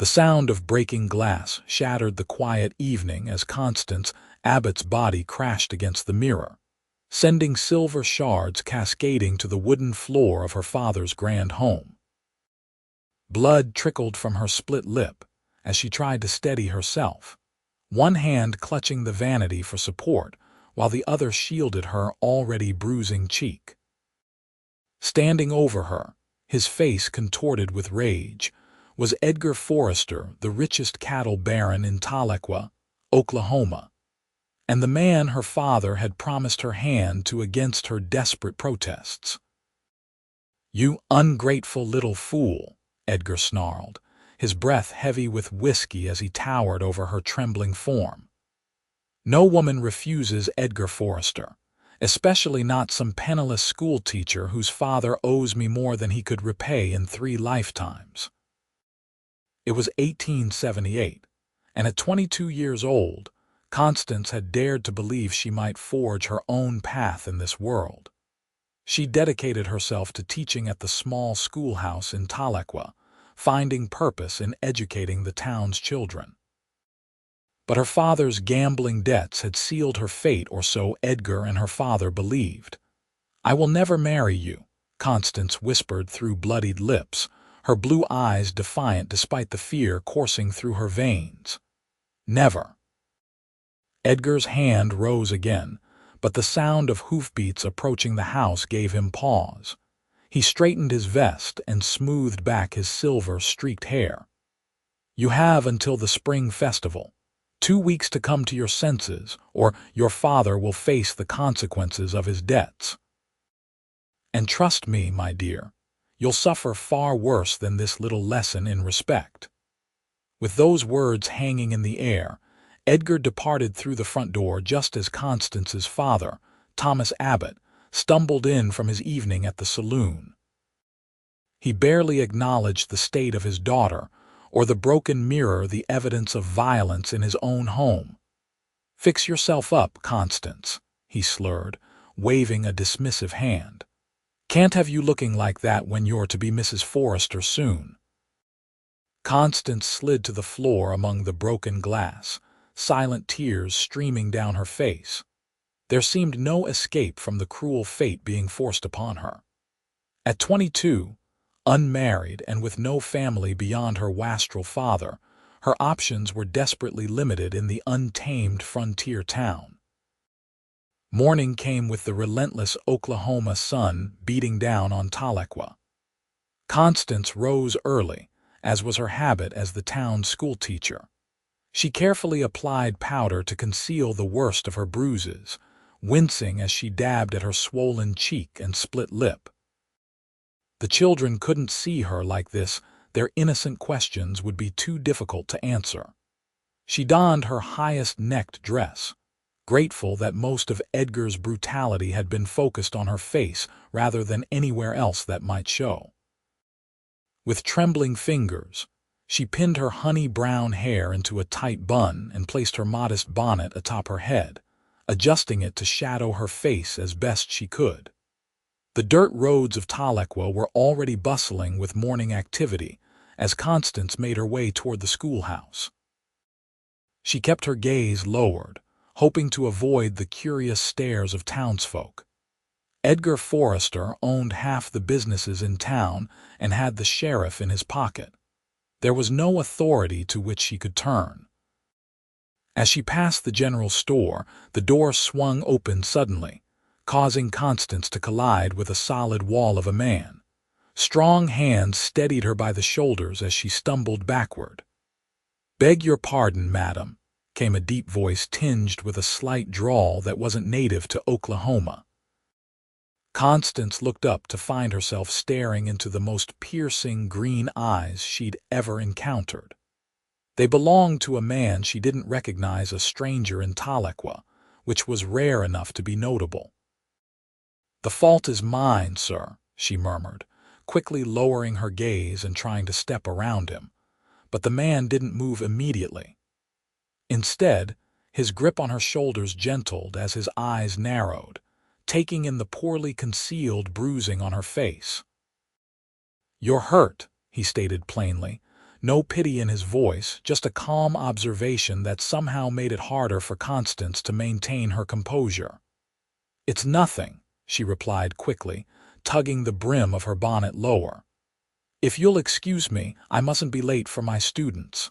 The sound of breaking glass shattered the quiet evening as Constance Abbott's body crashed against the mirror, sending silver shards cascading to the wooden floor of her father's grand home. Blood trickled from her split lip as she tried to steady herself, one hand clutching the vanity for support while the other shielded her already bruising cheek. Standing over her, his face contorted with rage, was Edgar Forrester, the richest cattle baron in Tahlequah, Oklahoma, and the man her father had promised her hand to against her desperate protests. "You ungrateful little fool," Edgar snarled, his breath heavy with whiskey as he towered over her trembling form. "No woman refuses Edgar Forrester, especially not some penniless schoolteacher whose father owes me more than he could repay in 3 lifetimes." It was 1878, and at 22 years old, Constance had dared to believe she might forge her own path in this world. She dedicated herself to teaching at the small schoolhouse in Tahlequah, finding purpose in educating the town's children. But her father's gambling debts had sealed her fate, or so Edgar and her father believed. "I will never marry you," Constance whispered through bloodied lips, her blue eyes defiant despite the fear coursing through her veins. "Never." Edgar's hand rose again, but the sound of hoofbeats approaching the house gave him pause. He straightened his vest and smoothed back his silver-streaked hair. "You have until the spring festival. 2 weeks to come to your senses, or your father will face the consequences of his debts. And trust me, my dear, you'll suffer far worse than this little lesson in respect." With those words hanging in the air, Edgar departed through the front door just as Constance's father, Thomas Abbott, stumbled in from his evening at the saloon. He barely acknowledged the state of his daughter, or the broken mirror the evidence of violence in his own home. "Fix yourself up, Constance," he slurred, waving a dismissive hand. "Can't have you looking like that when you're to be Mrs. Forrester soon." Constance slid to the floor among the broken glass, silent tears streaming down her face. There seemed no escape from the cruel fate being forced upon her. At 22, unmarried and with no family beyond her wastrel father, her options were desperately limited in the untamed frontier town. Morning came with the relentless Oklahoma sun beating down on Tahlequah. Constance rose early, as was her habit as the town's schoolteacher. She carefully applied powder to conceal the worst of her bruises, wincing as she dabbed at her swollen cheek and split lip. The children couldn't see her like this; their innocent questions would be too difficult to answer. She donned her highest-necked dress, grateful that most of Edgar's brutality had been focused on her face rather than anywhere else that might show. With trembling fingers, she pinned her honey-brown hair into a tight bun and placed her modest bonnet atop her head, adjusting it to shadow her face as best she could. The dirt roads of Tahlequah were already bustling with morning activity as Constance made her way toward the schoolhouse. She kept her gaze lowered, hoping to avoid the curious stares of townsfolk. Edgar Forrester owned half the businesses in town and had the sheriff in his pocket. There was no authority to which she could turn. As she passed the general store, the door swung open suddenly, causing Constance to collide with a solid wall of a man. Strong hands steadied her by the shoulders as she stumbled backward. "Beg your pardon, madam," came a deep voice tinged with a slight drawl that wasn't native to Oklahoma. Constance looked up to find herself staring into the most piercing green eyes she'd ever encountered. They belonged to a man she didn't recognize, a stranger in Tahlequah, which was rare enough to be notable. "The fault is mine, sir," she murmured, quickly lowering her gaze and trying to step around him. But the man didn't move immediately. Instead, his grip on her shoulders gentled as his eyes narrowed, taking in the poorly concealed bruising on her face. "You're hurt," he stated plainly, No pity in his voice, just a calm observation that somehow made it harder for Constance to maintain her composure. "It's nothing," she replied quickly, tugging the brim of her bonnet lower. "If you'll excuse me, I mustn't be late for my students."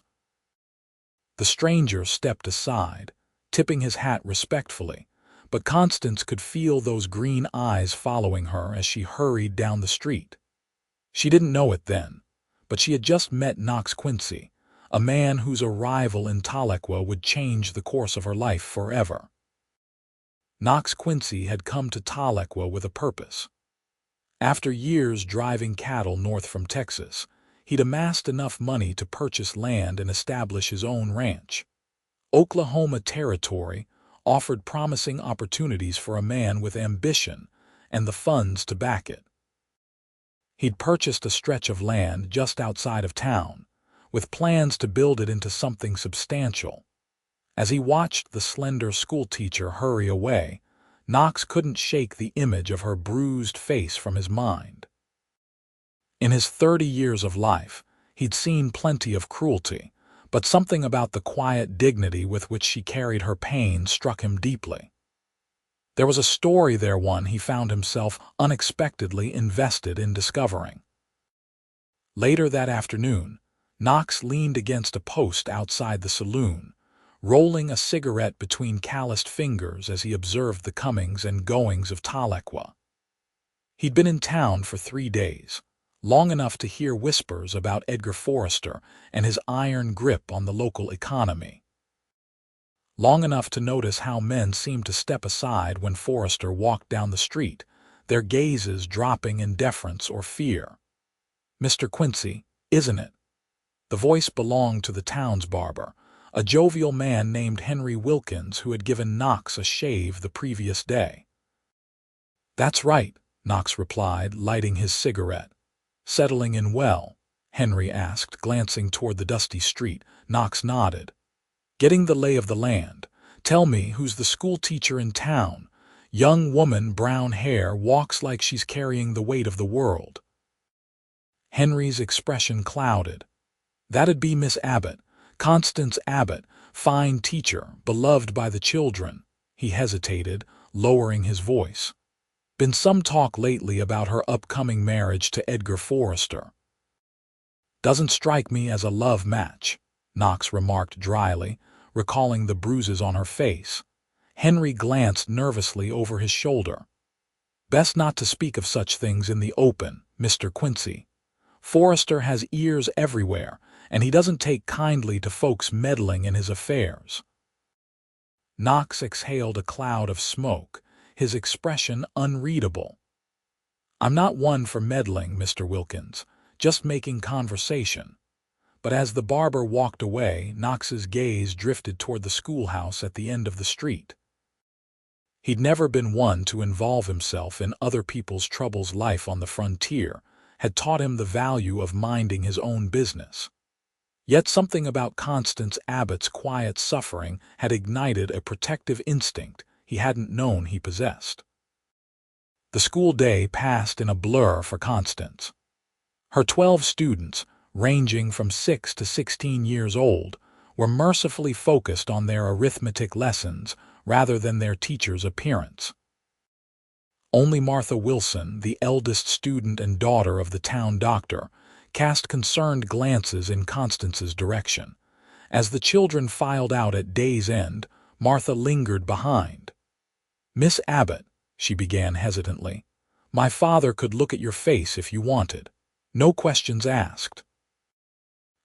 The stranger stepped aside, tipping his hat respectfully, but Constance could feel those green eyes following her as she hurried down the street. She didn't know it then, but she had just met Knox Quincy, a man whose arrival in Tahlequah would change the course of her life forever. Knox Quincy had come to Tahlequah with a purpose. After years driving cattle north from Texas, he'd amassed enough money to purchase land and establish his own ranch. Oklahoma Territory offered promising opportunities for a man with ambition and the funds to back it. He'd purchased a stretch of land just outside of town, with plans to build it into something substantial. As he watched the slender schoolteacher hurry away, Knox couldn't shake the image of her bruised face from his mind. In his 30 years of life, he'd seen plenty of cruelty, but something about the quiet dignity with which she carried her pain struck him deeply. There was a story there one he found himself unexpectedly invested in discovering. Later that afternoon, Knox leaned against a post outside the saloon, rolling a cigarette between calloused fingers as he observed the comings and goings of Tahlequah. He'd been in town for 3 days, long enough to hear whispers about Edgar Forrester and his iron grip on the local economy. Long enough to notice how men seemed to step aside when Forrester walked down the street, their gazes dropping in deference or fear. "Mr. Quincy, isn't it?" The voice belonged to the town's barber, a jovial man named Henry Wilkins who had given Knox a shave the previous day. "That's right," Knox replied, lighting his cigarette. "Settling in well?" Henry asked, glancing toward the dusty street. Knox nodded. "Getting the lay of the land. Tell me, who's the schoolteacher in town? Young woman, brown hair, walks like she's carrying the weight of the world." Henry's expression clouded. "That'd be Miss Abbott, Constance Abbott, fine teacher, beloved by the children." He hesitated, lowering his voice. "Been some talk lately about her upcoming marriage to Edgar Forrester." "Doesn't strike me as a love match," Knox remarked dryly, recalling the bruises on her face. Henry glanced nervously over his shoulder. "Best not to speak of such things in the open, Mr. Quincy. Forrester has ears everywhere, and he doesn't take kindly to folks meddling in his affairs." Knox exhaled a cloud of smoke, his expression unreadable. "I'm not one for meddling, Mr. Wilkins, just making conversation." But as the barber walked away, Knox's gaze drifted toward the schoolhouse at the end of the street. He'd never been one to involve himself in other people's troubles. Life on the frontier had taught him the value of minding his own business. Yet something about Constance Abbott's quiet suffering had ignited a protective instinct he hadn't known he possessed. The school day passed in a blur for Constance. Her 12 students, ranging from 6 to 16 years old, were mercifully focused on their arithmetic lessons rather than their teacher's appearance. Only Martha Wilson, the eldest student and daughter of the town doctor, cast concerned glances in Constance's direction. As the children filed out at day's end, Martha lingered behind. "Miss Abbott," she began hesitantly, "my father could look at your face if you wanted. No questions asked."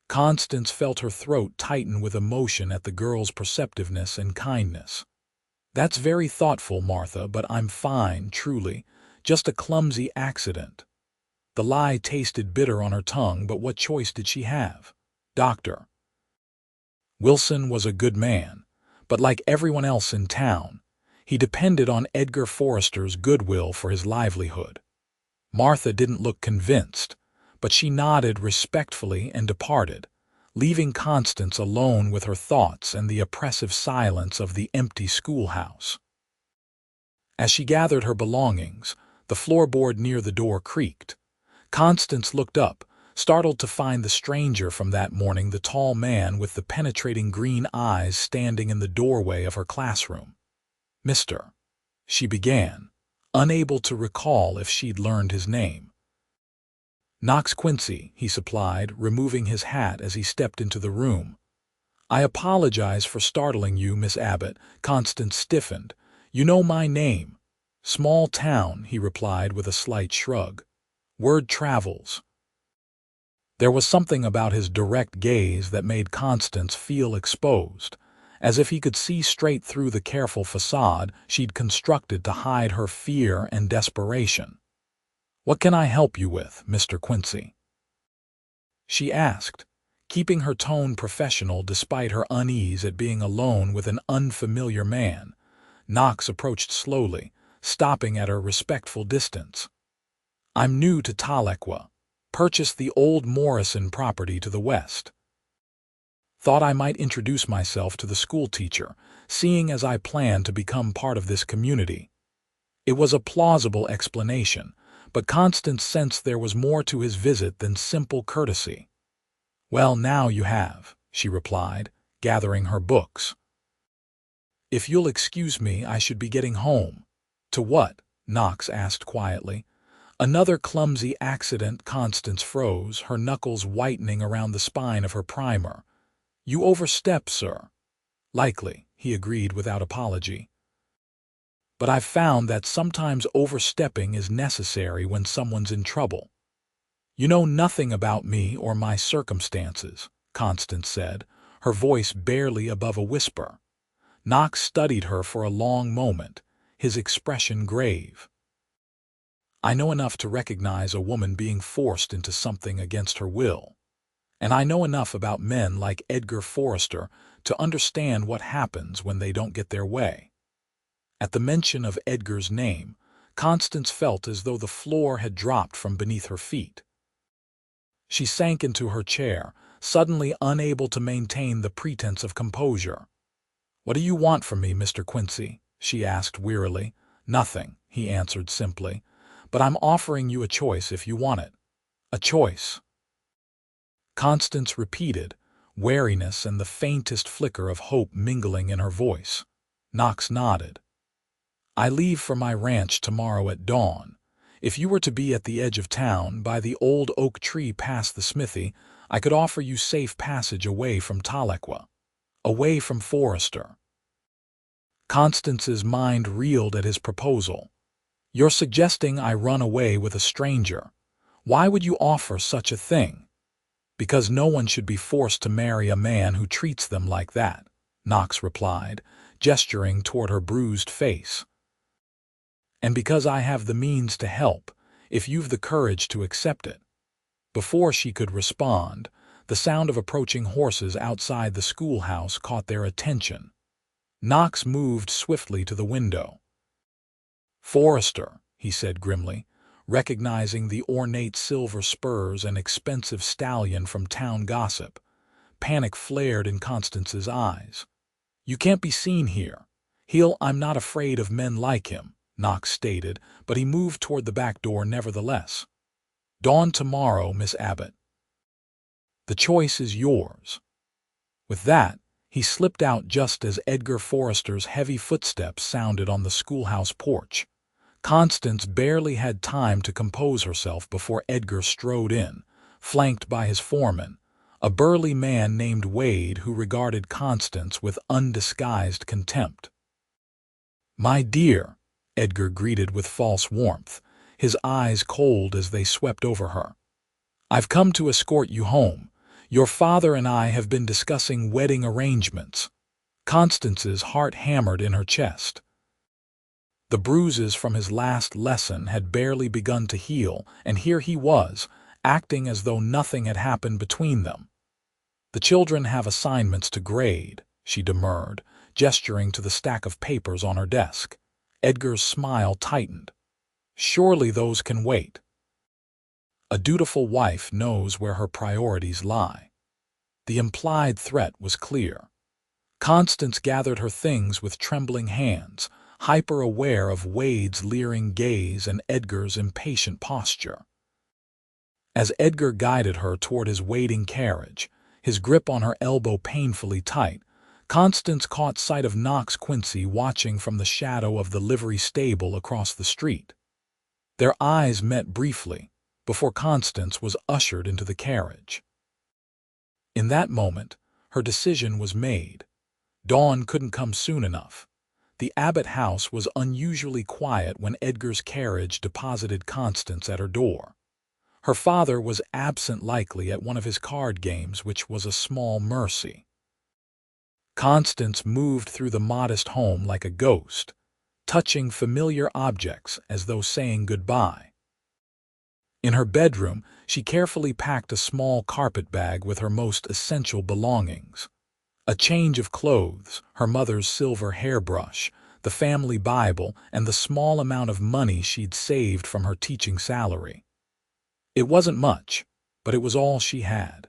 Constance felt her throat tighten with emotion at the girl's perceptiveness and kindness. "That's very thoughtful, Martha, but I'm fine, truly. Just a clumsy accident." The lie tasted bitter on her tongue, but what choice did she have? Doctor Wilson was a good man, but like everyone else in town, he depended on Edgar Forrester's goodwill for his livelihood. Martha didn't look convinced, but she nodded respectfully and departed, leaving Constance alone with her thoughts and the oppressive silence of the empty schoolhouse. As she gathered her belongings, the floorboard near the door creaked. Constance looked up, startled to find the stranger from that morning, the tall man with the penetrating green eyes, standing in the doorway of her classroom. "Mr." she began, unable to recall if she'd learned his name. "Knox Quincy," he supplied, removing his hat as he stepped into the room. "I apologize for startling you, Miss Abbott." Constance stiffened. "You know my name." "Small town," he replied with a slight shrug. "Word travels." There was something about his direct gaze that made Constance feel exposed, as if he could see straight through the careful facade she'd constructed to hide her fear and desperation. "What can I help you with, Mr. Quincy?" she asked, keeping her tone professional despite her unease at being alone with an unfamiliar man. Knox approached slowly, stopping at a respectful distance. "I'm new to Tahlequah. Purchased the old Morrison property to the west. Thought I might introduce myself to the schoolteacher, seeing as I plan to become part of this community." It was a plausible explanation, but Constance sensed there was more to his visit than simple courtesy. "Well, now you have," she replied, gathering her books. "If you'll excuse me, I should be getting home." "To what?" Knox asked quietly. "Another clumsy accident." Constance froze, her knuckles whitening around the spine of her primer. "You overstep, sir." "Likely," he agreed without apology. "But I've found that sometimes overstepping is necessary when someone's in trouble." "You know nothing about me or my circumstances," Constance said, her voice barely above a whisper. Knox studied her for a long moment, his expression grave. "I know enough to recognize a woman being forced into something against her will. And I know enough about men like Edgar Forrester to understand what happens when they don't get their way." At the mention of Edgar's name, Constance felt as though the floor had dropped from beneath her feet. She sank into her chair, suddenly unable to maintain the pretense of composure. "What do you want from me, Mr. Quincy?" she asked wearily. "Nothing," he answered simply. "But I'm offering you a choice if you want it." "A choice?" Constance repeated, wariness and the faintest flicker of hope mingling in her voice. Knox nodded. "I leave for my ranch tomorrow at dawn. If you were to be at the edge of town, by the old oak tree past the smithy, I could offer you safe passage away from Tahlequah, away from Forrester." Constance's mind reeled at his proposal. "You're suggesting I run away with a stranger. Why would you offer such a thing?" "Because no one should be forced to marry a man who treats them like that," Knox replied, gesturing toward her bruised face. "And because I have the means to help, if you've the courage to accept it." Before she could respond, the sound of approaching horses outside the schoolhouse caught their attention. Knox moved swiftly to the window. "Forrester," he said grimly, recognizing the ornate silver spurs and expensive stallion from town gossip. Panic flared in Constance's eyes. "You can't be seen here. I'm not afraid of men like him," Knox stated, but he moved toward the back door nevertheless. "Dawn tomorrow, Miss Abbott. The choice is yours." With that, he slipped out just as Edgar Forrester's heavy footsteps sounded on the schoolhouse porch. Constance barely had time to compose herself before Edgar strode in, flanked by his foreman, a burly man named Wade who regarded Constance with undisguised contempt. "My dear," Edgar greeted with false warmth, his eyes cold as they swept over her. "I've come to escort you home. Your father and I have been discussing wedding arrangements." Constance's heart hammered in her chest. The bruises from his last lesson had barely begun to heal, and here he was, acting as though nothing had happened between them. "The children have assignments to grade," she demurred, gesturing to the stack of papers on her desk. Edgar's smile tightened. "Surely those can wait." A dutiful wife knows where her priorities lie. The implied threat was clear. Constance gathered her things with trembling hands, hyper-aware of Wade's leering gaze and Edgar's impatient posture. As Edgar guided her toward his waiting carriage, his grip on her elbow painfully tight, Constance caught sight of Knox Quincy watching from the shadow of the livery stable across the street. Their eyes met briefly, before Constance was ushered into the carriage. In that moment, her decision was made. Dawn couldn't come soon enough. The Abbott house was unusually quiet when Edgar's carriage deposited Constance at her door. Her father was absent, likely at one of his card games, which was a small mercy. Constance moved through the modest home like a ghost, touching familiar objects as though saying goodbye. In her bedroom, she carefully packed a small carpet bag with her most essential belongings. A change of clothes, her mother's silver hairbrush, the family Bible, and the small amount of money she'd saved from her teaching salary. It wasn't much, but it was all she had.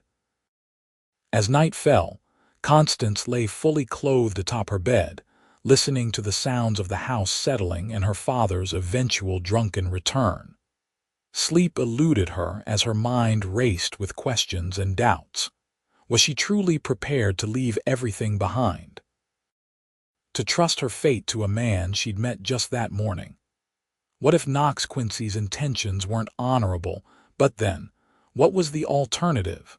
As night fell, Constance lay fully clothed atop her bed, listening to the sounds of the house settling and her father's eventual drunken return. Sleep eluded her as her mind raced with questions and doubts. Was she truly prepared to leave everything behind? To trust her fate to a man she'd met just that morning? What if Knox Quincy's intentions weren't honorable, but then, what was the alternative?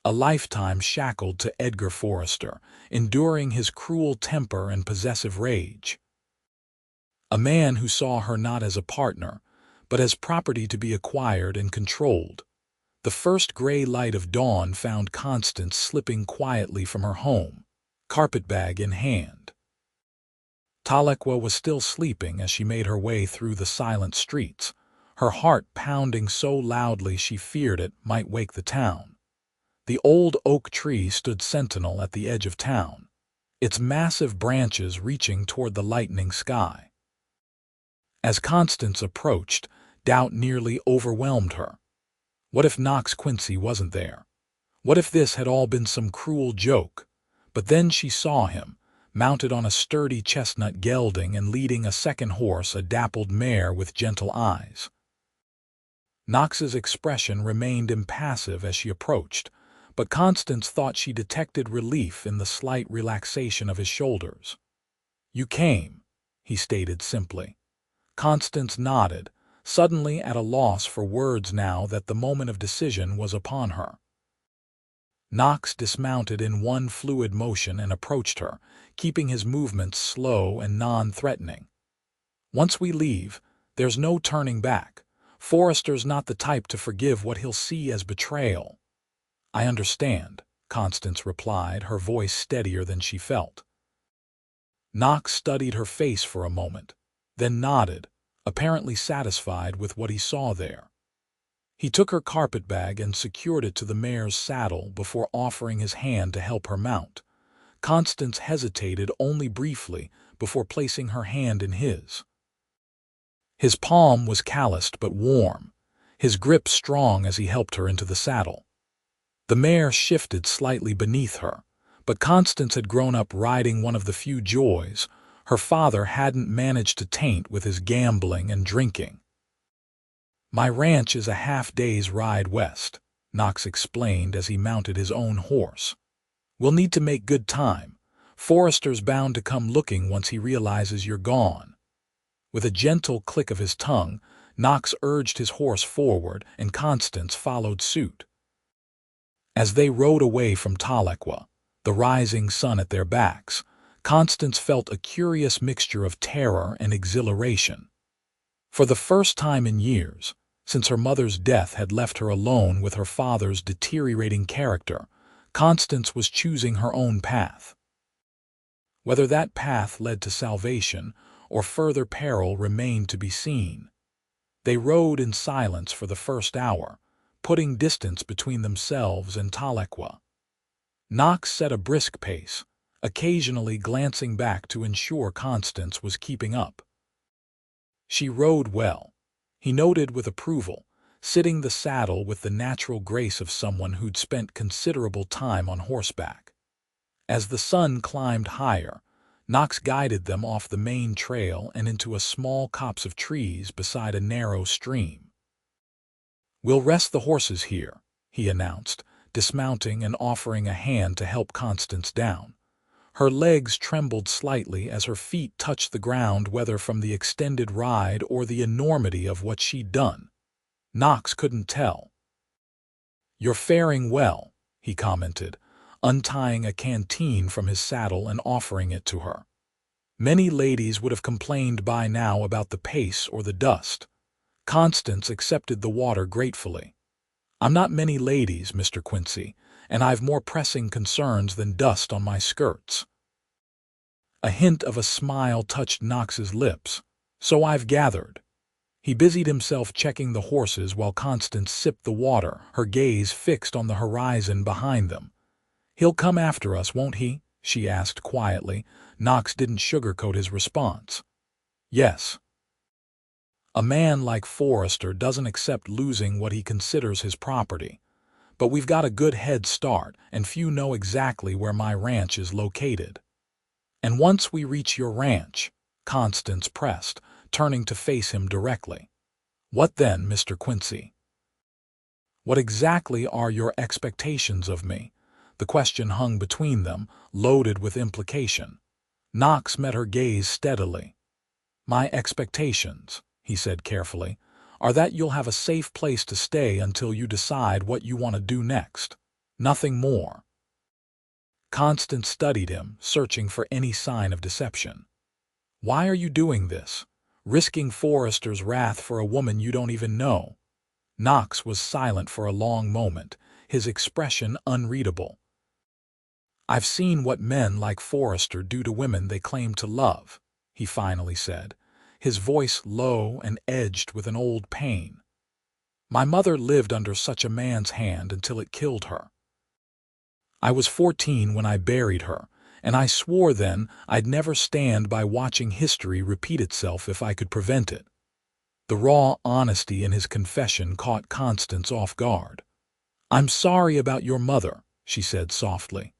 A lifetime shackled to Edgar Forrester, enduring his cruel temper and possessive rage. A man who saw her not as a partner, but as property to be acquired and controlled. The first gray light of dawn found Constance slipping quietly from her home, carpetbag in hand. Tahlequah was still sleeping as she made her way through the silent streets, her heart pounding so loudly she feared it might wake the town. The old oak tree stood sentinel at the edge of town, its massive branches reaching toward the lightening sky. As Constance approached, doubt nearly overwhelmed her. What if Knox Quincy wasn't there? What if this had all been some cruel joke? But then she saw him, mounted on a sturdy chestnut gelding and leading a second horse, a dappled mare with gentle eyes. Knox's expression remained impassive as she approached, but Constance thought she detected relief in the slight relaxation of his shoulders. "You came," he stated simply. Constance nodded, suddenly at a loss for words now that the moment of decision was upon her. Knox dismounted in one fluid motion and approached her, keeping his movements slow and non-threatening. "Once we leave, there's no turning back. Forrester's not the type to forgive what he'll see as betrayal." "I understand," Constance replied, her voice steadier than she felt. Knox studied her face for a moment, then nodded, apparently satisfied with what he saw there. He took her carpetbag and secured it to the mare's saddle before offering his hand to help her mount. Constance hesitated only briefly before placing her hand in his. His palm was calloused but warm, his grip strong as he helped her into the saddle. The mare shifted slightly beneath her, but Constance had grown up riding one of the few joys her father hadn't managed to taint with his gambling and drinking. "My ranch is a half-day's ride west," Knox explained as he mounted his own horse. "We'll need to make good time. Forrester's bound to come looking once he realizes you're gone." With a gentle click of his tongue, Knox urged his horse forward, and Constance followed suit. As they rode away from Tahlequah, the rising sun at their backs, Constance felt a curious mixture of terror and exhilaration. For the first time in years, since her mother's death had left her alone with her father's deteriorating character, Constance was choosing her own path. Whether that path led to salvation or further peril remained to be seen. They rode in silence for the first hour, putting distance between themselves and Tahlequah. Knox set a brisk pace, occasionally glancing back to ensure Constance was keeping up. She rode well, he noted with approval, sitting the saddle with the natural grace of someone who'd spent considerable time on horseback. As the sun climbed higher, Knox guided them off the main trail and into a small copse of trees beside a narrow stream. "We'll rest the horses here," he announced, dismounting and offering a hand to help Constance down. Her legs trembled slightly as her feet touched the ground, whether from the extended ride or the enormity of what she'd done. Knox couldn't tell. "You're faring well," he commented, untying a canteen from his saddle and offering it to her. Many ladies would have complained by now about the pace or the dust. Constance accepted the water gratefully. "I'm not many ladies, Mr. Quincy, and I've more pressing concerns than dust on my skirts." A hint of a smile touched Knox's lips. "So I've gathered." He busied himself checking the horses while Constance sipped the water, her gaze fixed on the horizon behind them. "He'll come after us, won't he?" she asked quietly. Knox didn't sugarcoat his response. "Yes." A man like Forrester doesn't accept losing what he considers his property. But we've got a good head start, and few know exactly where my ranch is located. "And once we reach your ranch," Constance pressed, turning to face him directly. "What then, Mr. Quincy? What exactly are your expectations of me?" The question hung between them, loaded with implication. Knox met her gaze steadily. "My expectations," he said carefully, "are that you'll have a safe place to stay until you decide what you want to do next. Nothing more." Constance studied him, searching for any sign of deception. "Why are you doing this? Risking Forrester's wrath for a woman you don't even know?" Knox was silent for a long moment, his expression unreadable. "I've seen what men like Forrester do to women they claim to love," he finally said, his voice low and edged with an old pain. "My mother lived under such a man's hand until it killed her. I was 14 when I buried her, and I swore then I'd never stand by watching history repeat itself if I could prevent it." The raw honesty in his confession caught Constance off guard. "I'm sorry about your mother," she said softly.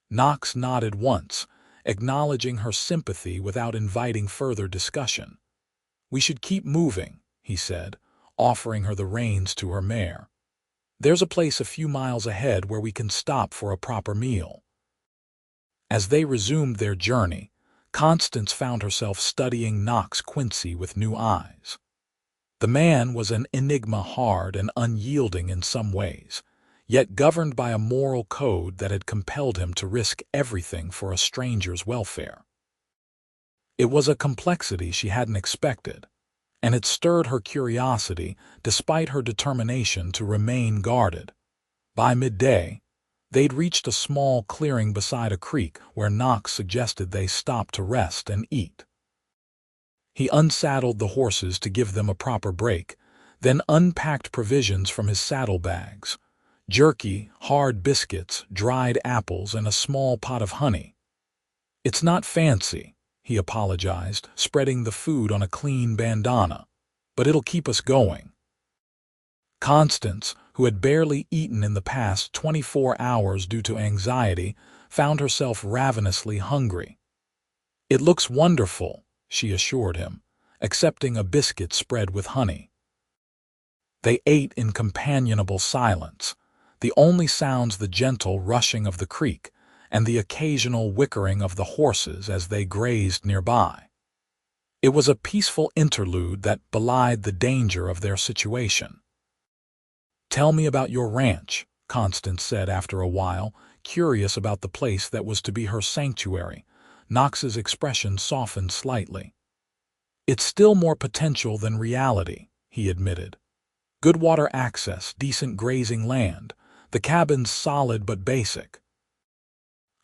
Knox nodded once, acknowledging her sympathy without inviting further discussion. "We should keep moving," he said, offering her the reins to her mare. "There's a place a few miles ahead where we can stop for a proper meal." As they resumed their journey, Constance found herself studying Knox Quincy with new eyes. The man was an enigma, hard and unyielding in some ways, yet governed by a moral code that had compelled him to risk everything for a stranger's welfare. It was a complexity she hadn't expected, and it stirred her curiosity despite her determination to remain guarded. By midday, they'd reached a small clearing beside a creek where Knox suggested they stop to rest and eat. He unsaddled the horses to give them a proper break, then unpacked provisions from his saddlebags: jerky, hard biscuits, dried apples, and a small pot of honey. "It's not fancy," he apologized, spreading the food on a clean bandana, "but it'll keep us going." Constance, who had barely eaten in the past 24 hours due to anxiety, found herself ravenously hungry. "It looks wonderful," she assured him, accepting a biscuit spread with honey. They ate in companionable silence, the only sounds the gentle rushing of the creek and the occasional whickering of the horses as they grazed nearby. It was a peaceful interlude that belied the danger of their situation. "Tell me about your ranch," Constance said after a while, curious about the place that was to be her sanctuary. Knox's expression softened slightly. "It's still more potential than reality," he admitted. "Good water access, decent grazing land. The cabin's solid but basic.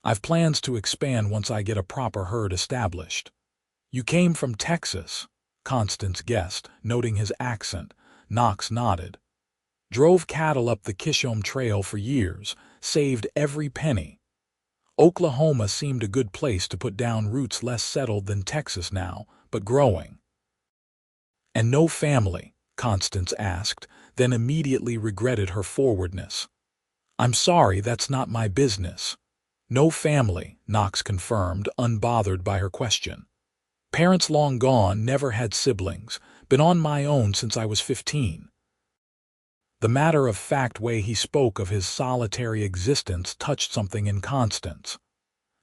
I've plans to expand once I get a proper herd established." "You came from Texas," Constance guessed, noting his accent. Knox nodded. "Drove cattle up the Kishom Trail for years, saved every penny. Oklahoma seemed a good place to put down roots, less settled than Texas now, but growing." "And no family?" Constance asked, then immediately regretted her forwardness. "I'm sorry, that's not my business." "No family," Knox confirmed, unbothered by her question. "Parents long gone, never had siblings, been on my own since I was 15. The matter-of-fact way he spoke of his solitary existence touched something in Constance.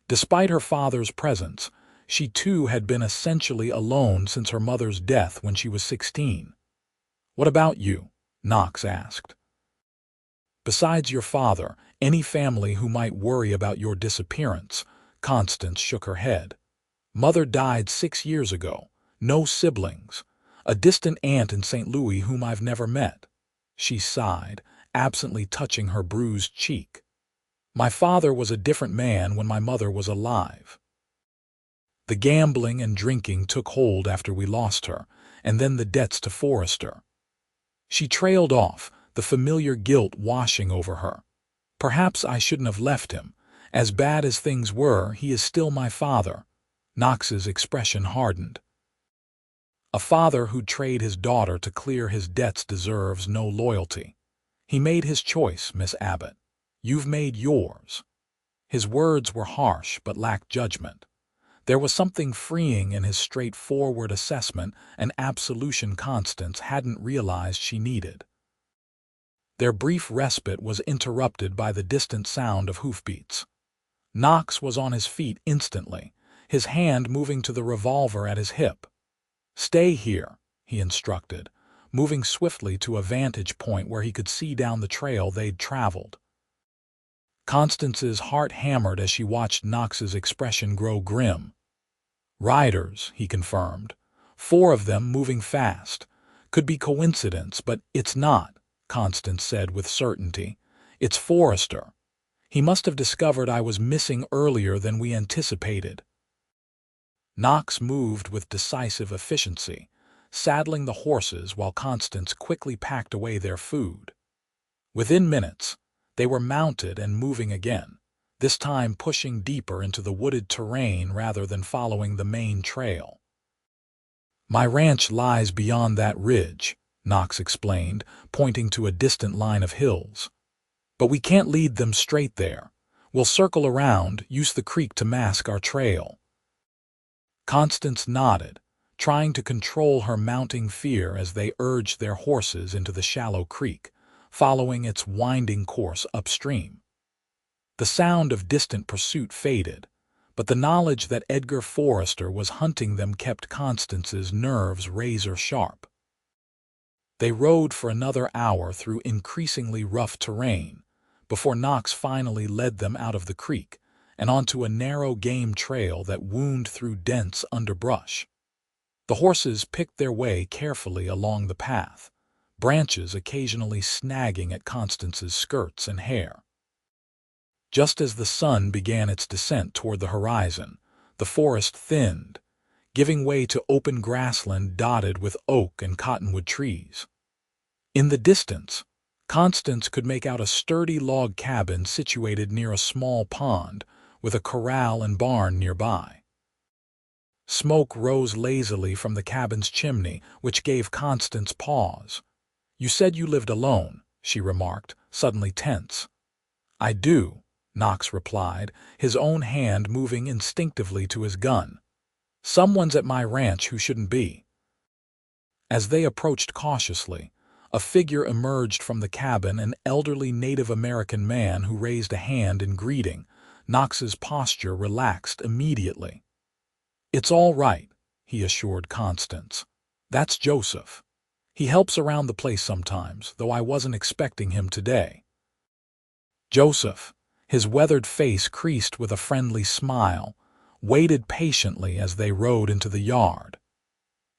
Despite her father's presence, she too had been essentially alone since her mother's death when she was 16. "What about you?" Knox asked. "Besides your father, any family who might worry about your disappearance?" Constance shook her head. "Mother died 6 years ago. No siblings. A distant aunt in St. Louis whom I've never met." She sighed, absently touching her bruised cheek. "My father was a different man when my mother was alive. The gambling and drinking took hold after we lost her, and then the debts to Forrester." She trailed off, the familiar guilt washing over her. "Perhaps I shouldn't have left him. As bad as things were, he is still my father." Knox's expression hardened. "A father who'd trade his daughter to clear his debts deserves no loyalty. He made his choice, Miss Abbott. You've made yours." His words were harsh but lacked judgment. There was something freeing in his straightforward assessment, an absolution Constance hadn't realized she needed. Their brief respite was interrupted by the distant sound of hoofbeats. Knox was on his feet instantly, his hand moving to the revolver at his hip. "Stay here," he instructed, moving swiftly to a vantage point where he could see down the trail they'd traveled. Constance's heart hammered as she watched Knox's expression grow grim. "Riders," he confirmed. "4 of them moving fast. Could be coincidence, but it's not," Constance said with certainty. "It's Forrester. He must have discovered I was missing earlier than we anticipated." Knox moved with decisive efficiency, saddling the horses while Constance quickly packed away their food. Within minutes, they were mounted and moving again, this time pushing deeper into the wooded terrain rather than following the main trail. "My ranch lies beyond that ridge," Knox explained, pointing to a distant line of hills. "But we can't lead them straight there. We'll circle around, use the creek to mask our trail." Constance nodded, trying to control her mounting fear as they urged their horses into the shallow creek, following its winding course upstream. The sound of distant pursuit faded, but the knowledge that Edgar Forrester was hunting them kept Constance's nerves razor-sharp. They rode for another hour through increasingly rough terrain, before Knox finally led them out of the creek and onto a narrow game trail that wound through dense underbrush. The horses picked their way carefully along the path, branches occasionally snagging at Constance's skirts and hair. Just as the sun began its descent toward the horizon, the forest thinned, giving way to open grassland dotted with oak and cottonwood trees. In the distance, Constance could make out a sturdy log cabin situated near a small pond, with a corral and barn nearby. Smoke rose lazily from the cabin's chimney, which gave Constance pause. "You said you lived alone," she remarked, suddenly tense. "I do," Knox replied, his own hand moving instinctively to his gun. "Someone's at my ranch who shouldn't be." As they approached cautiously, a figure emerged from the cabin, an elderly Native American man who raised a hand in greeting. Knox's posture relaxed immediately. "It's all right," he assured Constance. "That's Joseph. He helps around the place sometimes, though I wasn't expecting him today." Joseph, his weathered face creased with a friendly smile, waited patiently as they rode into the yard.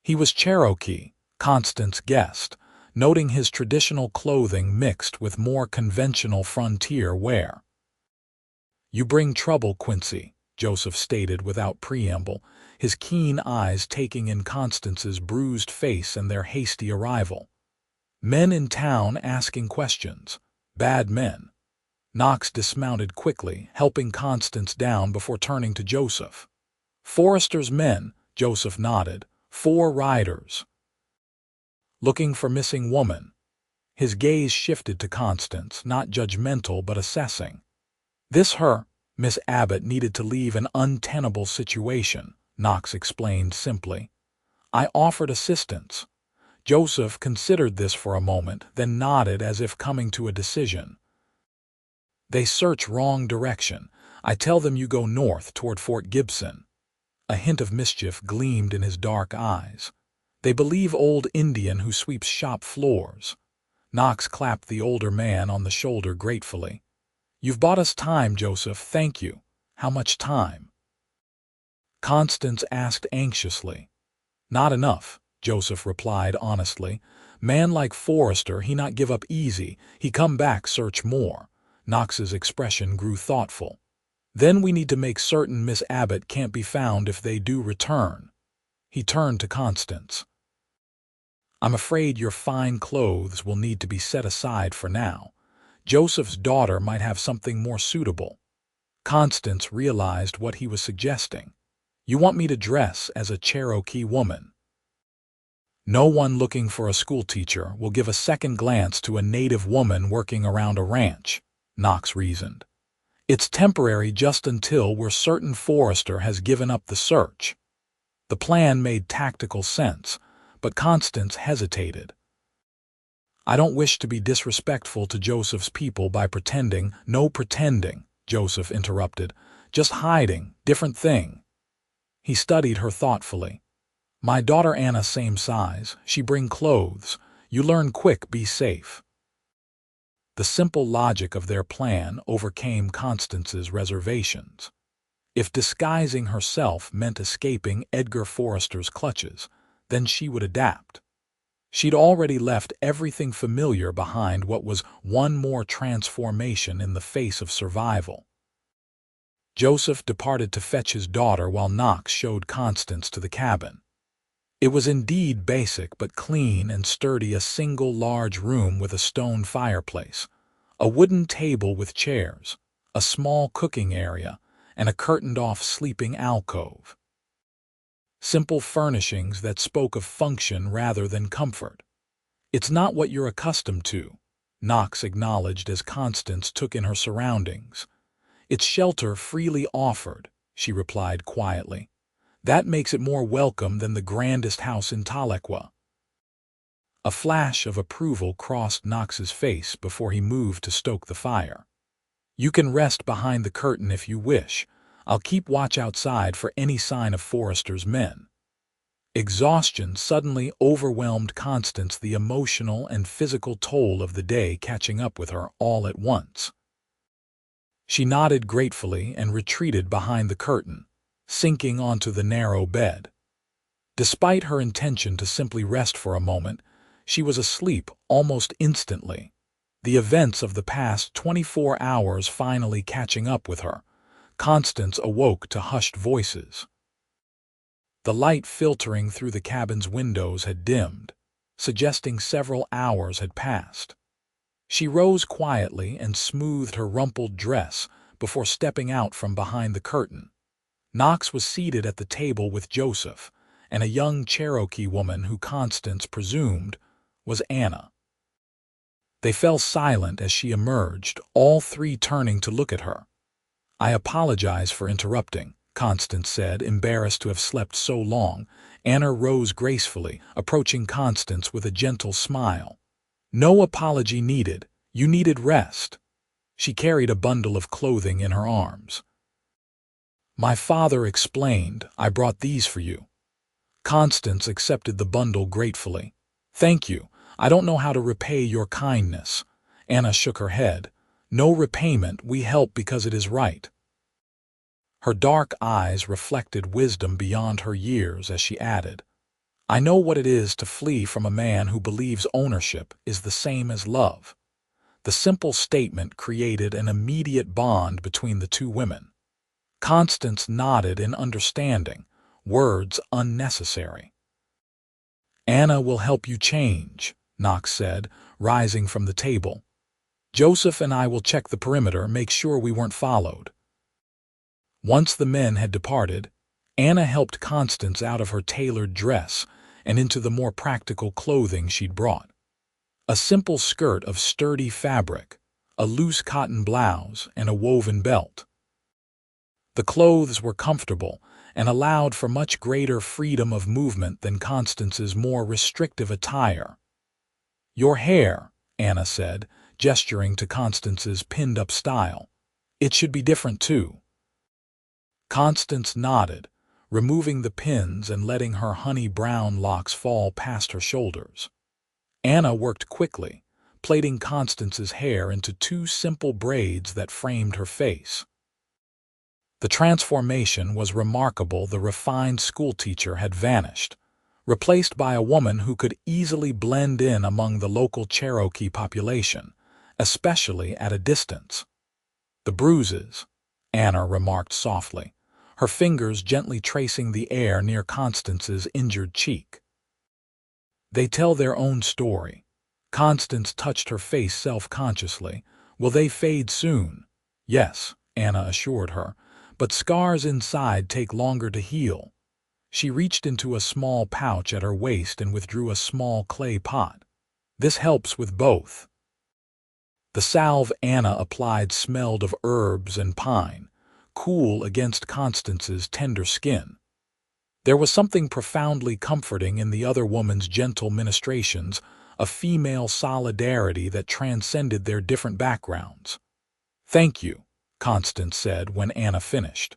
He was Cherokee, Constance guessed, noting his traditional clothing mixed with more conventional frontier wear. "You bring trouble, Quincy," Joseph stated without preamble, his keen eyes taking in Constance's bruised face and their hasty arrival. "Men in town asking questions. Bad men." Knox dismounted quickly, helping Constance down before turning to Joseph. "Forrester's men," Joseph nodded. 4 riders. Looking for missing woman." His gaze shifted to Constance, not judgmental but assessing. "This her, Miss Abbott needed to leave an untenable situation," Knox explained simply. "I offered assistance." Joseph considered this for a moment, then nodded as if coming to a decision. They search wrong direction. I tell them you go north toward Fort Gibson. A hint of mischief gleamed in his dark eyes. They believe old Indian who sweeps shop floors. Knox clapped the older man on the shoulder gratefully. You've bought us time, Joseph, thank you. How much time? Constance asked anxiously. Not enough, Joseph replied honestly. Man like Forrester, he not give up easy, he come back search more. Knox's expression grew thoughtful. Then we need to make certain Miss Abbott can't be found if they do return. He turned to Constance. I'm afraid your fine clothes will need to be set aside for now. Joseph's daughter might have something more suitable. Constance realized what he was suggesting. You want me to dress as a Cherokee woman? No one looking for a schoolteacher will give a second glance to a native woman working around a ranch, Knox reasoned. It's temporary just until we're certain Forrester has given up the search. The plan made tactical sense, but Constance hesitated. I don't wish to be disrespectful to Joseph's people by pretending. No pretending, Joseph interrupted. Just hiding, different thing. He studied her thoughtfully. My daughter Anna same size, she bring clothes. You learn quick, be safe. The simple logic of their plan overcame Constance's reservations. If disguising herself meant escaping Edgar Forrester's clutches, then she would adapt. She'd already left everything familiar behind. What was one more transformation in the face of survival? Joseph departed to fetch his daughter while Knox showed Constance to the cabin. It was indeed basic but clean and sturdy, a single large room with a stone fireplace, a wooden table with chairs, a small cooking area, and a curtained-off sleeping alcove. Simple furnishings that spoke of function rather than comfort. It's not what you're accustomed to, Knox acknowledged as Constance took in her surroundings. It's shelter freely offered, she replied quietly. That makes it more welcome than the grandest house in Tahlequah. A flash of approval crossed Knox's face before he moved to stoke the fire. You can rest behind the curtain if you wish. I'll keep watch outside for any sign of Forrester's men. Exhaustion suddenly overwhelmed Constance, the emotional and physical toll of the day catching up with her all at once. She nodded gratefully and retreated behind the curtain, sinking onto the narrow bed. Despite her intention to simply rest for a moment, she was asleep almost instantly, the events of the past 24 hours finally catching up with her. Constance awoke to hushed voices. The light filtering through the cabin's windows had dimmed, suggesting several hours had passed. She rose quietly and smoothed her rumpled dress before stepping out from behind the curtain. Knox was seated at the table with Joseph and a young Cherokee woman who Constance presumed was Anna. They fell silent as she emerged, all three turning to look at her. I apologize for interrupting, Constance said, embarrassed to have slept so long. Anna rose gracefully, approaching Constance with a gentle smile. No apology needed. You needed rest. She carried a bundle of clothing in her arms. My father explained, I brought these for you. Constance accepted the bundle gratefully. Thank you. I don't know how to repay your kindness. Anna shook her head. No repayment, we help because it is right. Her dark eyes reflected wisdom beyond her years as she added, I know what it is to flee from a man who believes ownership is the same as love. The simple statement created an immediate bond between the two women. Constance nodded in understanding, words unnecessary. Anna will help you change, Knox said, rising from the table. Joseph and I will check the perimeter, make sure we weren't followed. Once the men had departed, Anna helped Constance out of her tailored dress and into the more practical clothing she'd brought. A simple skirt of sturdy fabric, a loose cotton blouse, and a woven belt. The clothes were comfortable, and allowed for much greater freedom of movement than Constance's more restrictive attire. "Your hair," Anna said, gesturing to Constance's pinned-up style. "It should be different too." Constance nodded, removing the pins and letting her honey-brown locks fall past her shoulders. Anna worked quickly, plaiting Constance's hair into two simple braids that framed her face. The transformation was remarkable. The refined schoolteacher had vanished, replaced by a woman who could easily blend in among the local Cherokee population, especially at a distance. "The bruises," Anna remarked softly, her fingers gently tracing the air near Constance's injured cheek. "They tell their own story." Constance touched her face self-consciously. "Will they fade soon?" "Yes," Anna assured her, "but scars inside take longer to heal." She reached into a small pouch at her waist and withdrew a small clay pot. "This helps with both." The salve Anna applied smelled of herbs and pine, cool against Constance's tender skin. There was something profoundly comforting in the other woman's gentle ministrations, a female solidarity that transcended their different backgrounds. "Thank you," Constance said when Anna finished.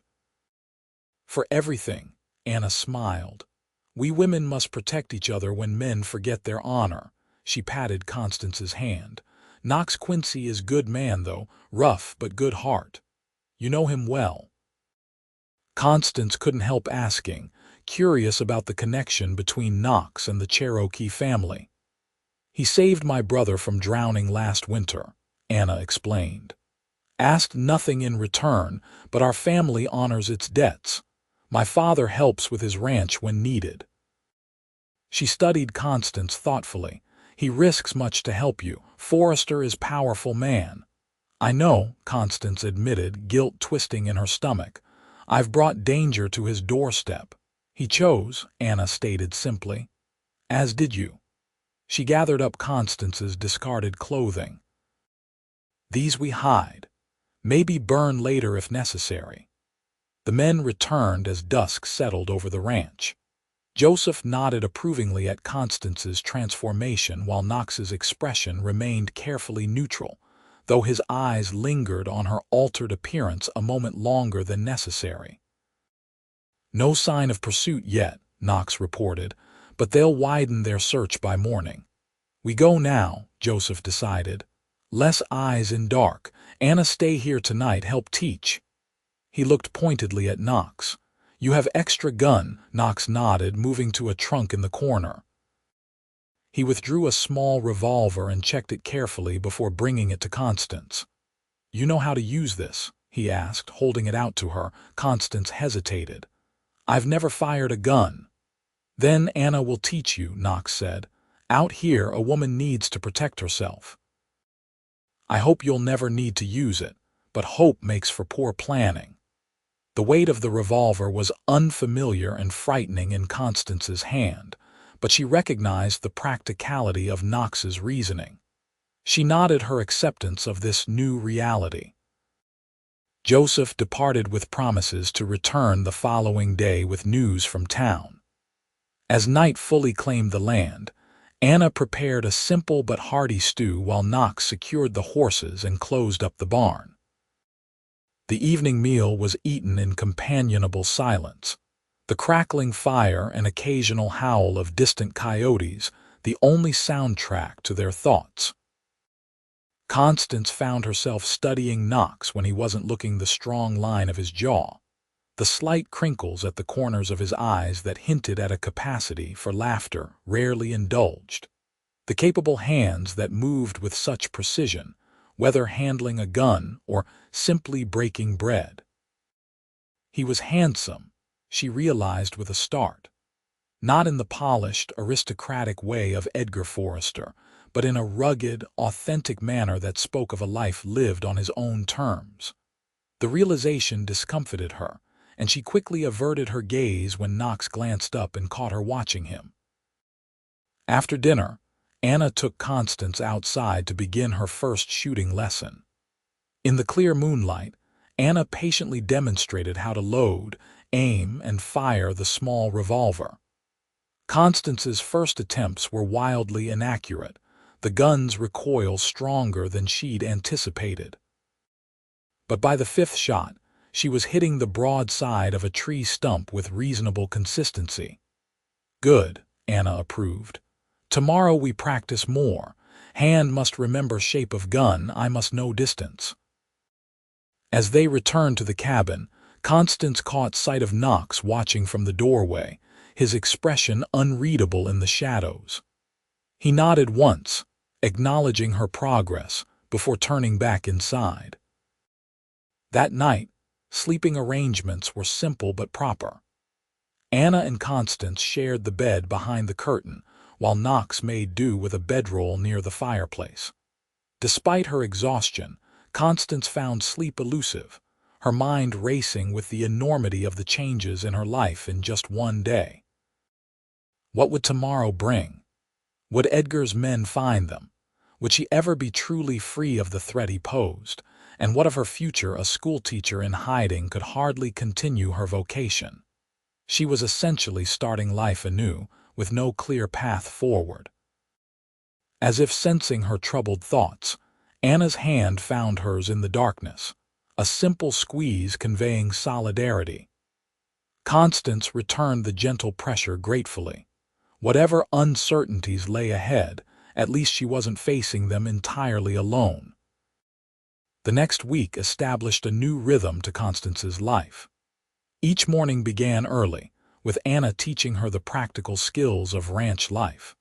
"For everything," Anna smiled. "We women must protect each other when men forget their honor." She patted Constance's hand. "Knox Quincy is good man, though, rough but good heart. You know him well." Constance couldn't help asking, curious about the connection between Knox and the Cherokee family. "He saved my brother from drowning last winter," Anna explained. "Asked nothing in return, but our family honors its debts. My father helps with his ranch when needed." She studied Constance thoughtfully. "He risks much to help you. Forrester is a powerful man." "I know," Constance admitted, guilt twisting in her stomach. "I've brought danger to his doorstep." "He chose," Anna stated simply. "As did you." She gathered up Constance's discarded clothing. "These we hide. Maybe burn later if necessary." The men returned as dusk settled over the ranch. Joseph nodded approvingly at Constance's transformation while Knox's expression remained carefully neutral, though his eyes lingered on her altered appearance a moment longer than necessary. "No sign of pursuit yet," Knox reported, "but they'll widen their search by morning." "We go now," Joseph decided. "Less eyes in dark. Anna, stay here tonight, help teach." He looked pointedly at Knox. "You have extra gun," Knox nodded, moving to a trunk in the corner. He withdrew a small revolver and checked it carefully before bringing it to Constance. "You know how to use this?" he asked, holding it out to her. Constance hesitated. "I've never fired a gun." "Then Anna will teach you," Knox said. "Out here, a woman needs to protect herself." "I hope you'll never need to use it, but hope makes for poor planning." The weight of the revolver was unfamiliar and frightening in Constance's hand, but she recognized the practicality of Knox's reasoning. She nodded her acceptance of this new reality. Joseph departed with promises to return the following day with news from town. As night fully claimed the land, Anna prepared a simple but hearty stew while Knox secured the horses and closed up the barn. The evening meal was eaten in companionable silence, the crackling fire and occasional howl of distant coyotes the only soundtrack to their thoughts. Constance found herself studying Knox when he wasn't looking, the strong line of his jaw, the slight crinkles at the corners of his eyes that hinted at a capacity for laughter rarely indulged, the capable hands that moved with such precision, whether handling a gun or simply breaking bread. He was handsome, she realized with a start. Not in the polished, aristocratic way of Edgar Forrester, but in a rugged, authentic manner that spoke of a life lived on his own terms. The realization discomfited her, and she quickly averted her gaze when Knox glanced up and caught her watching him. After dinner, Anna took Constance outside to begin her first shooting lesson. In the clear moonlight, Anna patiently demonstrated how to load, aim, and fire the small revolver. Constance's first attempts were wildly inaccurate, the gun's recoil stronger than she'd anticipated. But by the fifth shot, she was hitting the broad side of a tree stump with reasonable consistency. "Good," Anna approved. "Tomorrow we practice more. Hand must remember shape of gun, I must know distance." As they returned to the cabin, Constance caught sight of Knox watching from the doorway, his expression unreadable in the shadows. He nodded once, acknowledging her progress, before turning back inside. That night, sleeping arrangements were simple but proper. Anna and Constance shared the bed behind the curtain, while Knox made do with a bedroll near the fireplace. Despite her exhaustion, Constance found sleep elusive, her mind racing with the enormity of the changes in her life in just one day. What would tomorrow bring? Would Edgar's men find them? Would she ever be truly free of the threat he posed? And what of her future? A schoolteacher in hiding could hardly continue her vocation. She was essentially starting life anew, with no clear path forward. As if sensing her troubled thoughts, Anna's hand found hers in the darkness, a simple squeeze conveying solidarity. Constance returned the gentle pressure gratefully. Whatever uncertainties lay ahead, at least she wasn't facing them entirely alone. The next week established a new rhythm to Constance's life. Each morning began early, with Anna teaching her the practical skills of ranch life.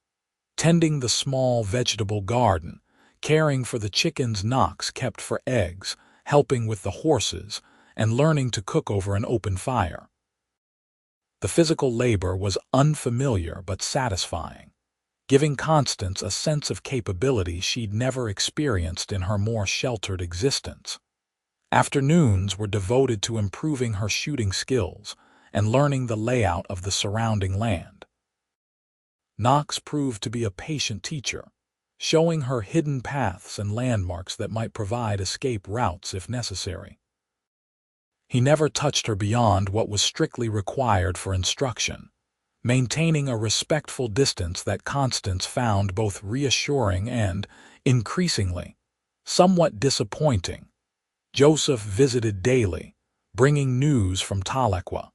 Tending the small vegetable garden, caring for the chickens Knox kept for eggs, helping with the horses, and learning to cook over an open fire. The physical labor was unfamiliar but satisfying, giving Constance a sense of capability she'd never experienced in her more sheltered existence. Afternoons were devoted to improving her shooting skills and learning the layout of the surrounding land. Knox proved to be a patient teacher, showing her hidden paths and landmarks that might provide escape routes if necessary. He never touched her beyond what was strictly required for instruction, maintaining a respectful distance that Constance found both reassuring and, increasingly, somewhat disappointing. Joseph visited daily, bringing news from Tahlequah.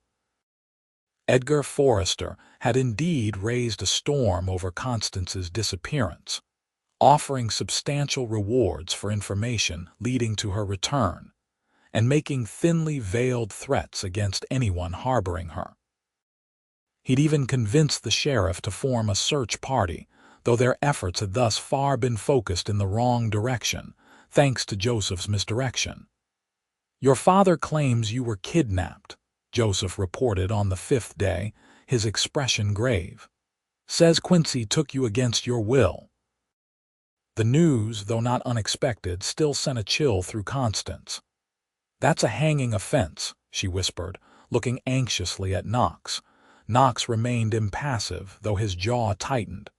Edgar Forrester had indeed raised a storm over Constance's disappearance, offering substantial rewards for information leading to her return, and making thinly veiled threats against anyone harboring her. He'd even convinced the sheriff to form a search party, though their efforts had thus far been focused in the wrong direction, thanks to Joseph's misdirection. "Your father claims you were kidnapped," Joseph reported on the fifth day, his expression grave. "Says Quincy took you against your will." The news, though not unexpected, still sent a chill through Constance. "That's a hanging offense," she whispered, looking anxiously at Knox. Knox remained impassive, though his jaw tightened.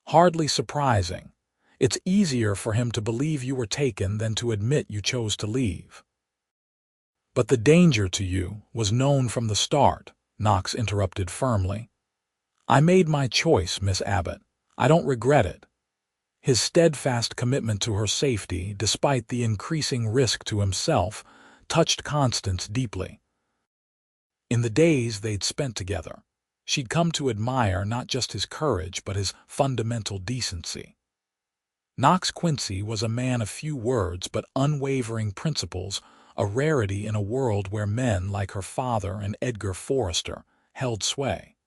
"Hardly surprising. It's easier for him to believe you were taken than to admit you chose to leave." "But the danger to you was known from the start," Knox interrupted firmly. "I made my choice, Miss Abbott. I don't regret it." His steadfast commitment to her safety, despite the increasing risk to himself, touched Constance deeply. In the days they'd spent together, she'd come to admire not just his courage but his fundamental decency. Knox Quincy was a man of few words but unwavering principles, a rarity in a world where men like her father and Edgar Forrester held sway.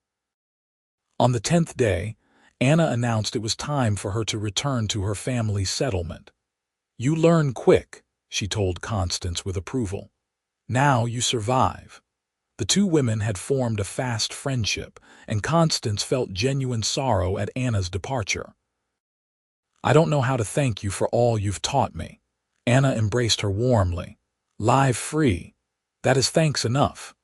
On the 10th day, Anna announced it was time for her to return to her family's settlement. "You learn quick," she told Constance with approval. "Now you survive." The two women had formed a fast friendship, and Constance felt genuine sorrow at Anna's departure. "I don't know how to thank you for all you've taught me." Anna embraced her warmly. "Live free. That is thanks enough."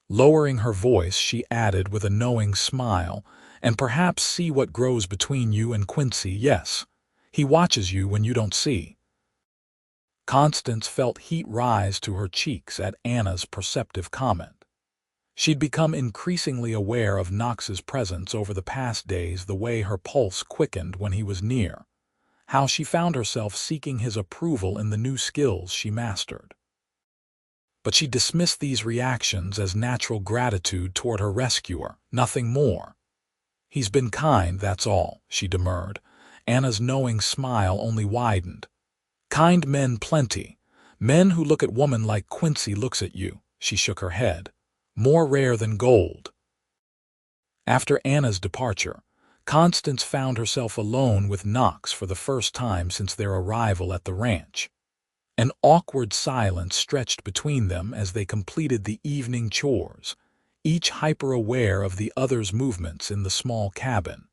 Lowering her voice, she added with a knowing smile, "And perhaps see what grows between you and Quincy, yes. He watches you when you don't see." Constance felt heat rise to her cheeks at Anna's perceptive comment. She'd become increasingly aware of Knox's presence over the past days, the way her pulse quickened when he was near, how she found herself seeking his approval in the new skills she mastered. But she dismissed these reactions as natural gratitude toward her rescuer, nothing more. "He's been kind, that's all," she demurred. Anna's knowing smile only widened. "Kind men plenty. Men who look at woman like Quincy looks at you," she shook her head. "More rare than gold." After Anna's departure, Constance found herself alone with Knox for the first time since their arrival at the ranch. An awkward silence stretched between them as they completed the evening chores, each hyper-aware of the other's movements in the small cabin.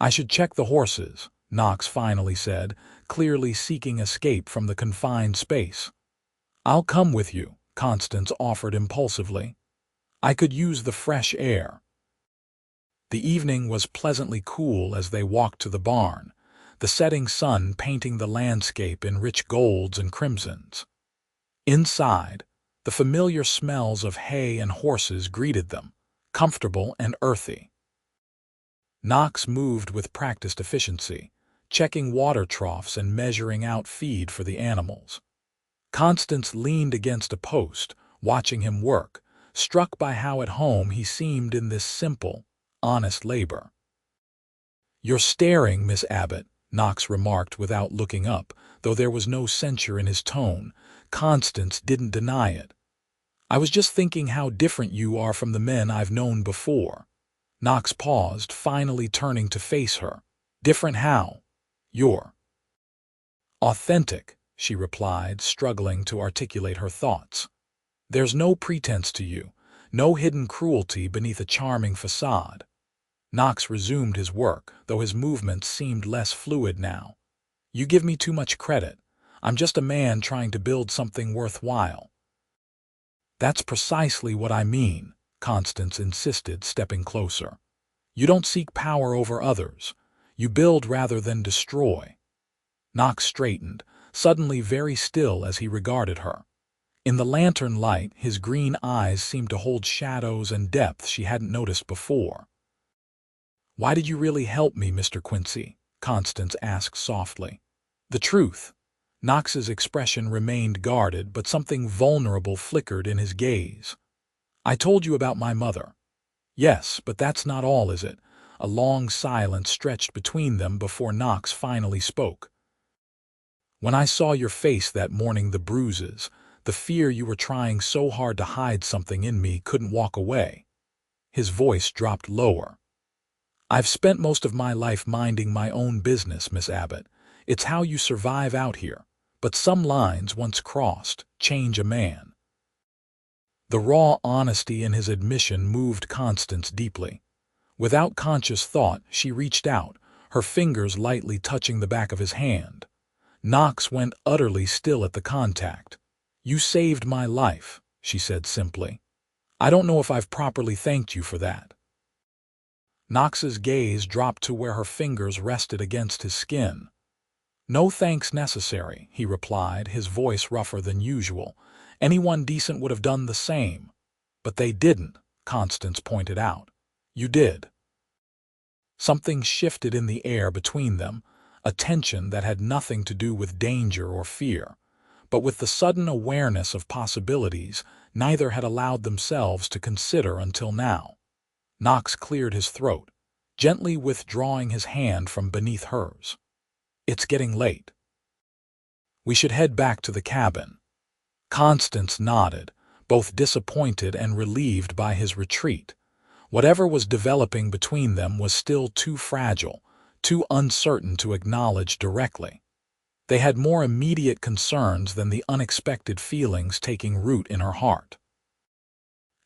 "I should check the horses," Knox finally said, clearly seeking escape from the confined space. "I'll come with you," Constance offered impulsively. "I could use the fresh air." The evening was pleasantly cool as they walked to the barn, the setting sun painting the landscape in rich golds and crimsons. Inside, the familiar smells of hay and horses greeted them, comfortable and earthy. Knox moved with practiced efficiency, checking water troughs and measuring out feed for the animals. Constance leaned against a post, watching him work, struck by how at home he seemed in this simple, honest labor. "You're staring, Miss Abbott," Knox remarked without looking up, though there was no censure in his tone. Constance didn't deny it. "I was just thinking how different you are from the men I've known before." Knox paused, finally turning to face her. "Different how?" "You're authentic," she replied, struggling to articulate her thoughts. "There's no pretense to you, no hidden cruelty beneath a charming facade." Knox resumed his work, though his movements seemed less fluid now. "You give me too much credit. I'm just a man trying to build something worthwhile." "That's precisely what I mean," Constance insisted, stepping closer. "You don't seek power over others. You build rather than destroy." Knox straightened, suddenly very still as he regarded her. In the lantern light, his green eyes seemed to hold shadows and depth she hadn't noticed before. "Why did you really help me, Mr. Quincy?" Constance asked softly. "The truth." Knox's expression remained guarded, but something vulnerable flickered in his gaze. "I told you about my mother." "Yes, but that's not all, is it?" A long silence stretched between them before Knox finally spoke. "When I saw your face that morning, the bruises, the fear you were trying so hard to hide something in me couldn't walk away." His voice dropped lower. "I've spent most of my life minding my own business, Miss Abbott. It's how you survive out here. But some lines, once crossed, change a man." The raw honesty in his admission moved Constance deeply. Without conscious thought, she reached out, her fingers lightly touching the back of his hand. Knox went utterly still at the contact. "You saved my life," she said simply. "I don't know if I've properly thanked you for that." Knox's gaze dropped to where her fingers rested against his skin. "No thanks necessary," he replied, his voice rougher than usual. "Anyone decent would have done the same." "But they didn't," Constance pointed out. "You did." Something shifted in the air between them, a tension that had nothing to do with danger or fear, but with the sudden awareness of possibilities neither had allowed themselves to consider until now. Knox cleared his throat, gently withdrawing his hand from beneath hers. "It's getting late. We should head back to the cabin." Constance nodded, both disappointed and relieved by his retreat. Whatever was developing between them was still too fragile, too uncertain to acknowledge directly. They had more immediate concerns than the unexpected feelings taking root in her heart.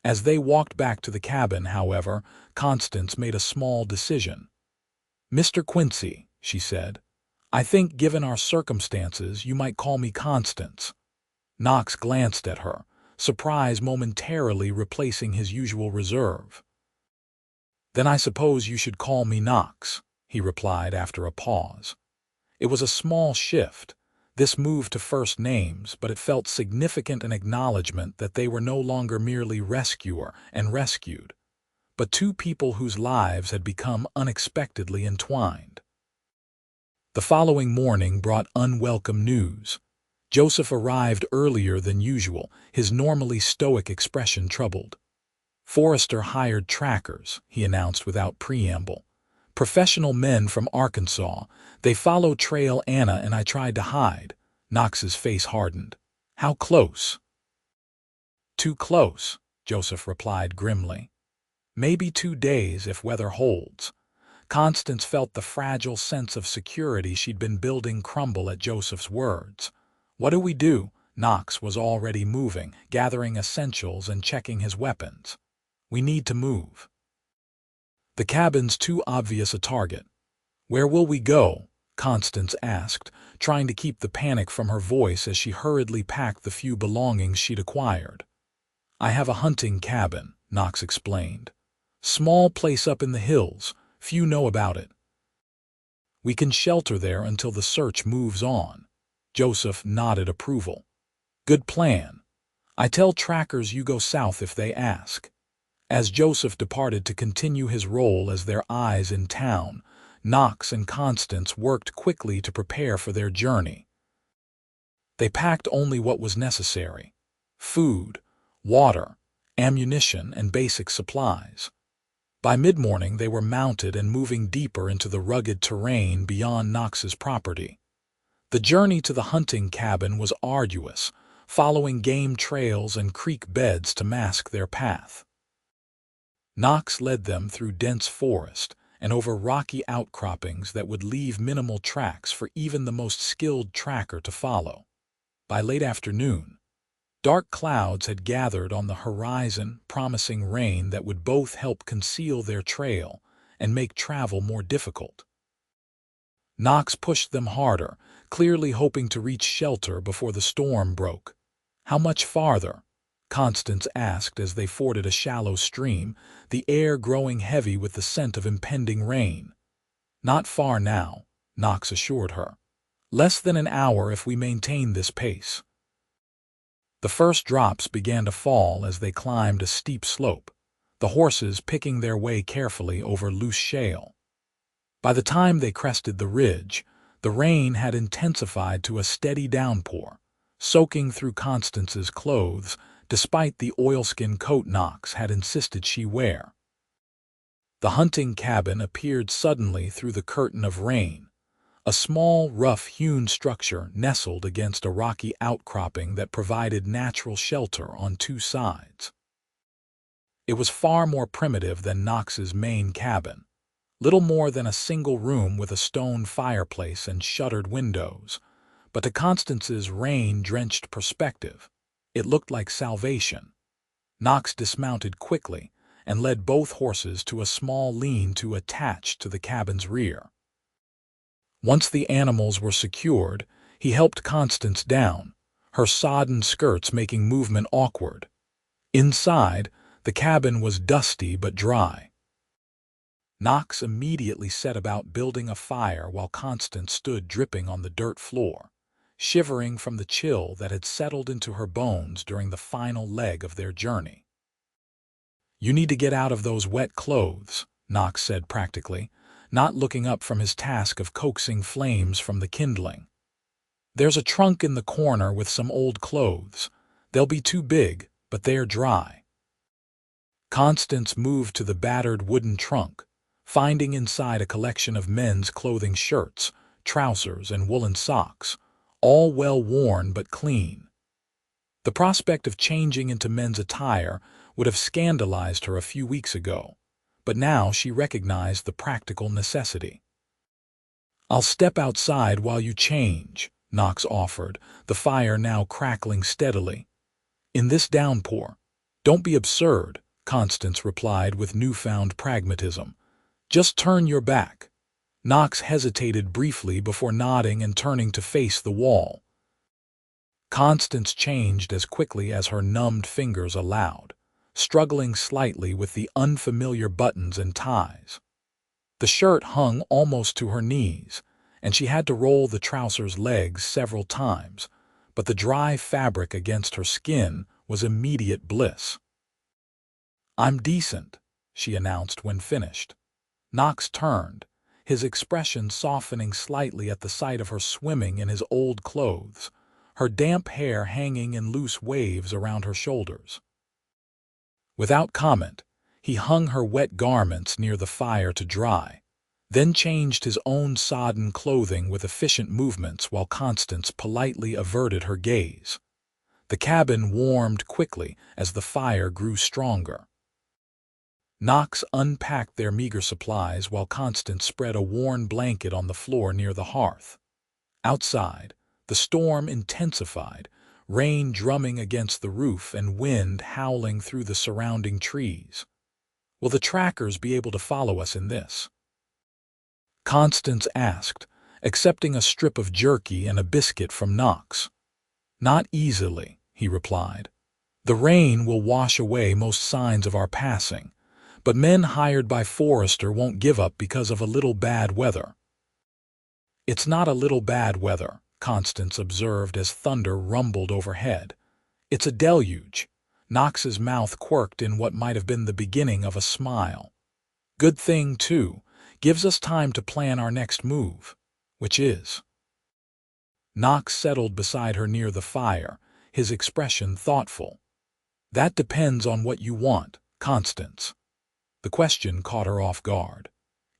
As they walked back to the cabin, however, Constance made a small decision. "Mr. Quincy," she said, "I think, given our circumstances, you might call me Constance." Knox glanced at her, surprise momentarily replacing his usual reserve. "Then I suppose you should call me Knox," he replied after a pause. It was a small shift, This moved to first names, but it felt significant, an acknowledgement that they were no longer merely rescuer and rescued, but two people whose lives had become unexpectedly entwined. The following morning brought unwelcome news. Joseph arrived earlier than usual, his normally stoic expression troubled. "Forrester hired trackers," he announced without preamble. "Professional men from Arkansas. They follow Trail Anna, and I tried to hide." Knox's face hardened. "How close?" "Too close," Joseph replied grimly. "Maybe 2 days if weather holds." Constance felt the fragile sense of security she'd been building crumble at Joseph's words. "What do we do?" Knox was already moving, gathering essentials and checking his weapons. "We need to move. The cabin's too obvious a target." "Where will we go?" Constance asked, trying to keep the panic from her voice as she hurriedly packed the few belongings she'd acquired. "I have a hunting cabin," Knox explained. "Small place up in the hills. Few know about it. We can shelter there until the search moves on." Joseph nodded approval. "Good plan. I tell trackers you go south if they ask." As Joseph departed to continue his role as their eyes in town, Knox and Constance worked quickly to prepare for their journey. They packed only what was necessary: food, water, ammunition, and basic supplies. By mid-morning they were mounted and moving deeper into the rugged terrain beyond Knox's property. The journey to the hunting cabin was arduous, following game trails and creek beds to mask their path. Knox led them through dense forest and over rocky outcroppings that would leave minimal tracks for even the most skilled tracker to follow. By late afternoon, dark clouds had gathered on the horizon, promising rain that would both help conceal their trail and make travel more difficult. Knox pushed them harder, clearly hoping to reach shelter before the storm broke. "How much farther?" Constance asked as they forded a shallow stream, the air growing heavy with the scent of impending rain. "Not far now," Knox assured her. "Less than an hour if we maintain this pace." The first drops began to fall as they climbed a steep slope, the horses picking their way carefully over loose shale. By the time they crested the ridge, the rain had intensified to a steady downpour, soaking through Constance's clothes despite the oilskin coat Knox had insisted she wear. The hunting cabin appeared suddenly through the curtain of rain, a small, rough-hewn structure nestled against a rocky outcropping that provided natural shelter on 2 sides. It was far more primitive than Knox's main cabin, little more than a single room with a stone fireplace and shuttered windows, but to Constance's rain-drenched perspective, it looked like salvation. Knox dismounted quickly and led both horses to a small lean-to attached to the cabin's rear. Once the animals were secured, he helped Constance down, her sodden skirts making movement awkward. Inside, the cabin was dusty but dry. Knox immediately set about building a fire while Constance stood dripping on the dirt floor, shivering from the chill that had settled into her bones during the final leg of their journey. "You need to get out of those wet clothes," Knox said practically, not looking up from his task of coaxing flames from the kindling. "There's a trunk in the corner with some old clothes. They'll be too big, but they're dry." Constance moved to the battered wooden trunk, finding inside a collection of men's clothing: shirts, trousers, and woolen socks, all well worn but clean. The prospect of changing into men's attire would have scandalized her a few weeks ago, but now she recognized the practical necessity. "I'll step outside while you change," Knox offered, the fire now crackling steadily. "In this downpour." "Don't be absurd," Constance replied with newfound pragmatism. "Just turn your back." Knox hesitated briefly before nodding and turning to face the wall. Constance changed as quickly as her numbed fingers allowed, struggling slightly with the unfamiliar buttons and ties. The shirt hung almost to her knees, and she had to roll the trouser's legs several times, but the dry fabric against her skin was immediate bliss. "I'm decent," she announced when finished. Knox turned, his expression softening slightly at the sight of her swimming in his old clothes, her damp hair hanging in loose waves around her shoulders. Without comment, he hung her wet garments near the fire to dry, then changed his own sodden clothing with efficient movements while Constance politely averted her gaze. The cabin warmed quickly as the fire grew stronger. Knox unpacked their meager supplies while Constance spread a worn blanket on the floor near the hearth. Outside, the storm intensified, rain drumming against the roof and wind howling through the surrounding trees. "Will the trackers be able to follow us in this?" Constance asked, accepting a strip of jerky and a biscuit from Knox. "Not easily," he replied. "The rain will wash away most signs of our passing, but men hired by Forrester won't give up because of a little bad weather." "It's not a little bad weather," Constance observed as thunder rumbled overhead. "It's a deluge." Knox's mouth quirked in what might have been the beginning of a smile. "Good thing, too. Gives us time to plan our next move." "Which is?" Knox settled beside her near the fire, his expression thoughtful. "That depends on what you want, Constance." The question caught her off guard.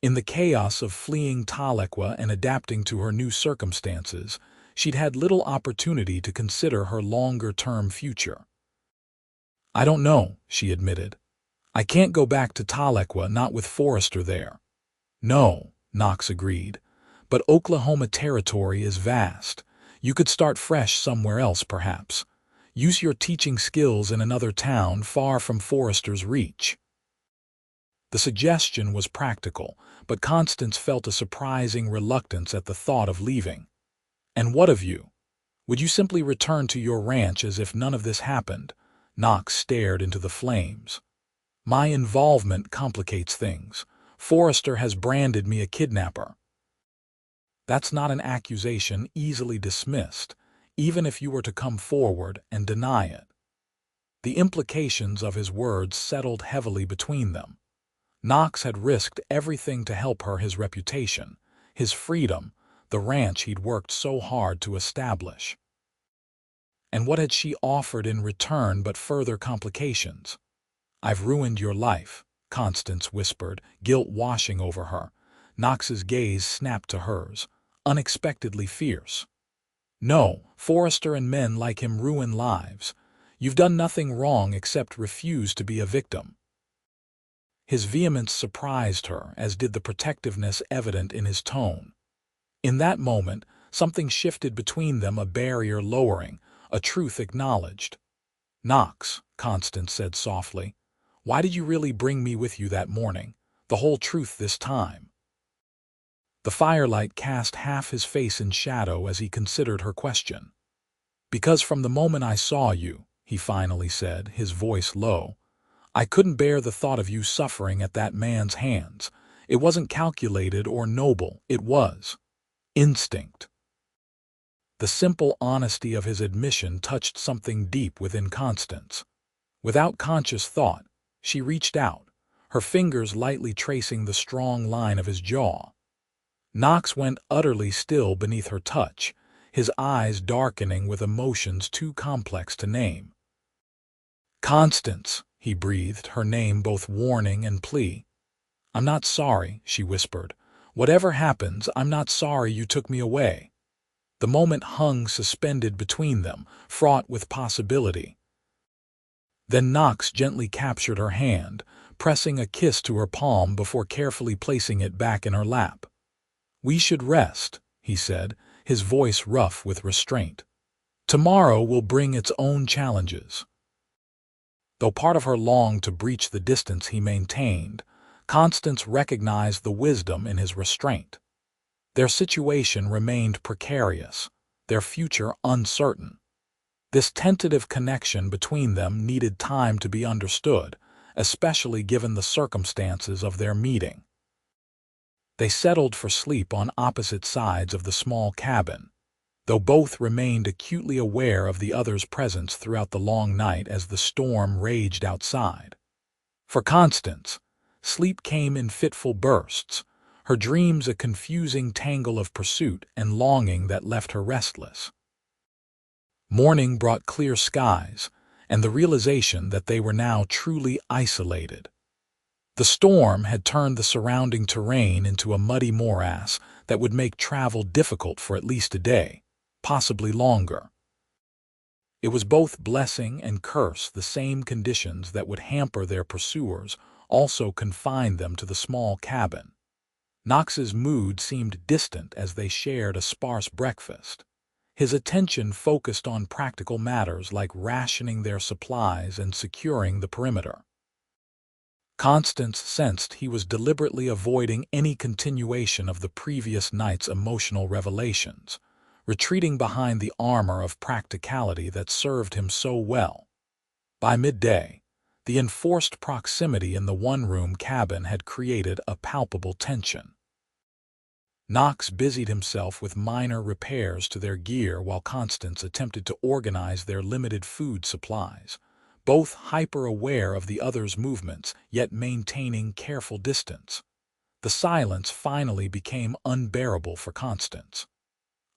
In the chaos of fleeing Tahlequah and adapting to her new circumstances, she'd had little opportunity to consider her longer-term future. "I don't know," she admitted. "I can't go back to Tahlequah, not with Forrester there." "No," Knox agreed, "but Oklahoma territory is vast. You could start fresh somewhere else, perhaps. Use your teaching skills in another town far from Forrester's reach." The suggestion was practical, but Constance felt a surprising reluctance at the thought of leaving. "And what of you? Would you simply return to your ranch as if none of this happened?" Knox stared into the flames. "My involvement complicates things. Forrester has branded me a kidnapper." "That's not an accusation easily dismissed, even if you were to come forward and deny it." The implications of his words settled heavily between them. Knox had risked everything to help her his reputation, his freedom, the ranch he'd worked so hard to establish. And what had she offered in return but further complications? "I've ruined your life," Constance whispered, guilt washing over her. Knox's gaze snapped to hers, unexpectedly fierce. "No, Forrester and men like him ruin lives. You've done nothing wrong except refuse to be a victim." His vehemence surprised her, as did the protectiveness evident in his tone. In that moment, something shifted between them, a barrier lowering, a truth acknowledged. "Knox," Constance said softly, "why did you really bring me with you that morning? The whole truth this time?" The firelight cast half his face in shadow as he considered her question. "Because from the moment I saw you," he finally said, his voice low, "I couldn't bear the thought of you suffering at that man's hands. It wasn't calculated or noble, it was instinct." The simple honesty of his admission touched something deep within Constance. Without conscious thought, she reached out, her fingers lightly tracing the strong line of his jaw. Knox went utterly still beneath her touch, his eyes darkening with emotions too complex to name. "Constance," he breathed, her name both warning and plea. "I'm not sorry," she whispered. "Whatever happens, I'm not sorry you took me away." The moment hung suspended between them, fraught with possibility. Then Knox gently captured her hand, pressing a kiss to her palm before carefully placing it back in her lap. "We should rest," he said, his voice rough with restraint. "Tomorrow will bring its own challenges." Though part of her longed to breach the distance he maintained, Constance recognized the wisdom in his restraint. Their situation remained precarious, their future uncertain. This tentative connection between them needed time to be understood, especially given the circumstances of their meeting. They settled for sleep on opposite sides of the small cabin, though both remained acutely aware of the other's presence throughout the long night as the storm raged outside. For Constance, sleep came in fitful bursts, her dreams a confusing tangle of pursuit and longing that left her restless. Morning brought clear skies and the realization that they were now truly isolated. The storm had turned the surrounding terrain into a muddy morass that would make travel difficult for at least a day, possibly longer. It was both blessing and curse. The same conditions that would hamper their pursuers also confined them to the small cabin. Knox's mood seemed distant as they shared a sparse breakfast. His attention focused on practical matters like rationing their supplies and securing the perimeter. Constance sensed he was deliberately avoiding any continuation of the previous night's emotional revelations, retreating behind the armor of practicality that served him so well. By midday, the enforced proximity in the one-room cabin had created a palpable tension. Knox busied himself with minor repairs to their gear while Constance attempted to organize their limited food supplies, both hyper-aware of the other's movements yet maintaining careful distance. The silence finally became unbearable for Constance.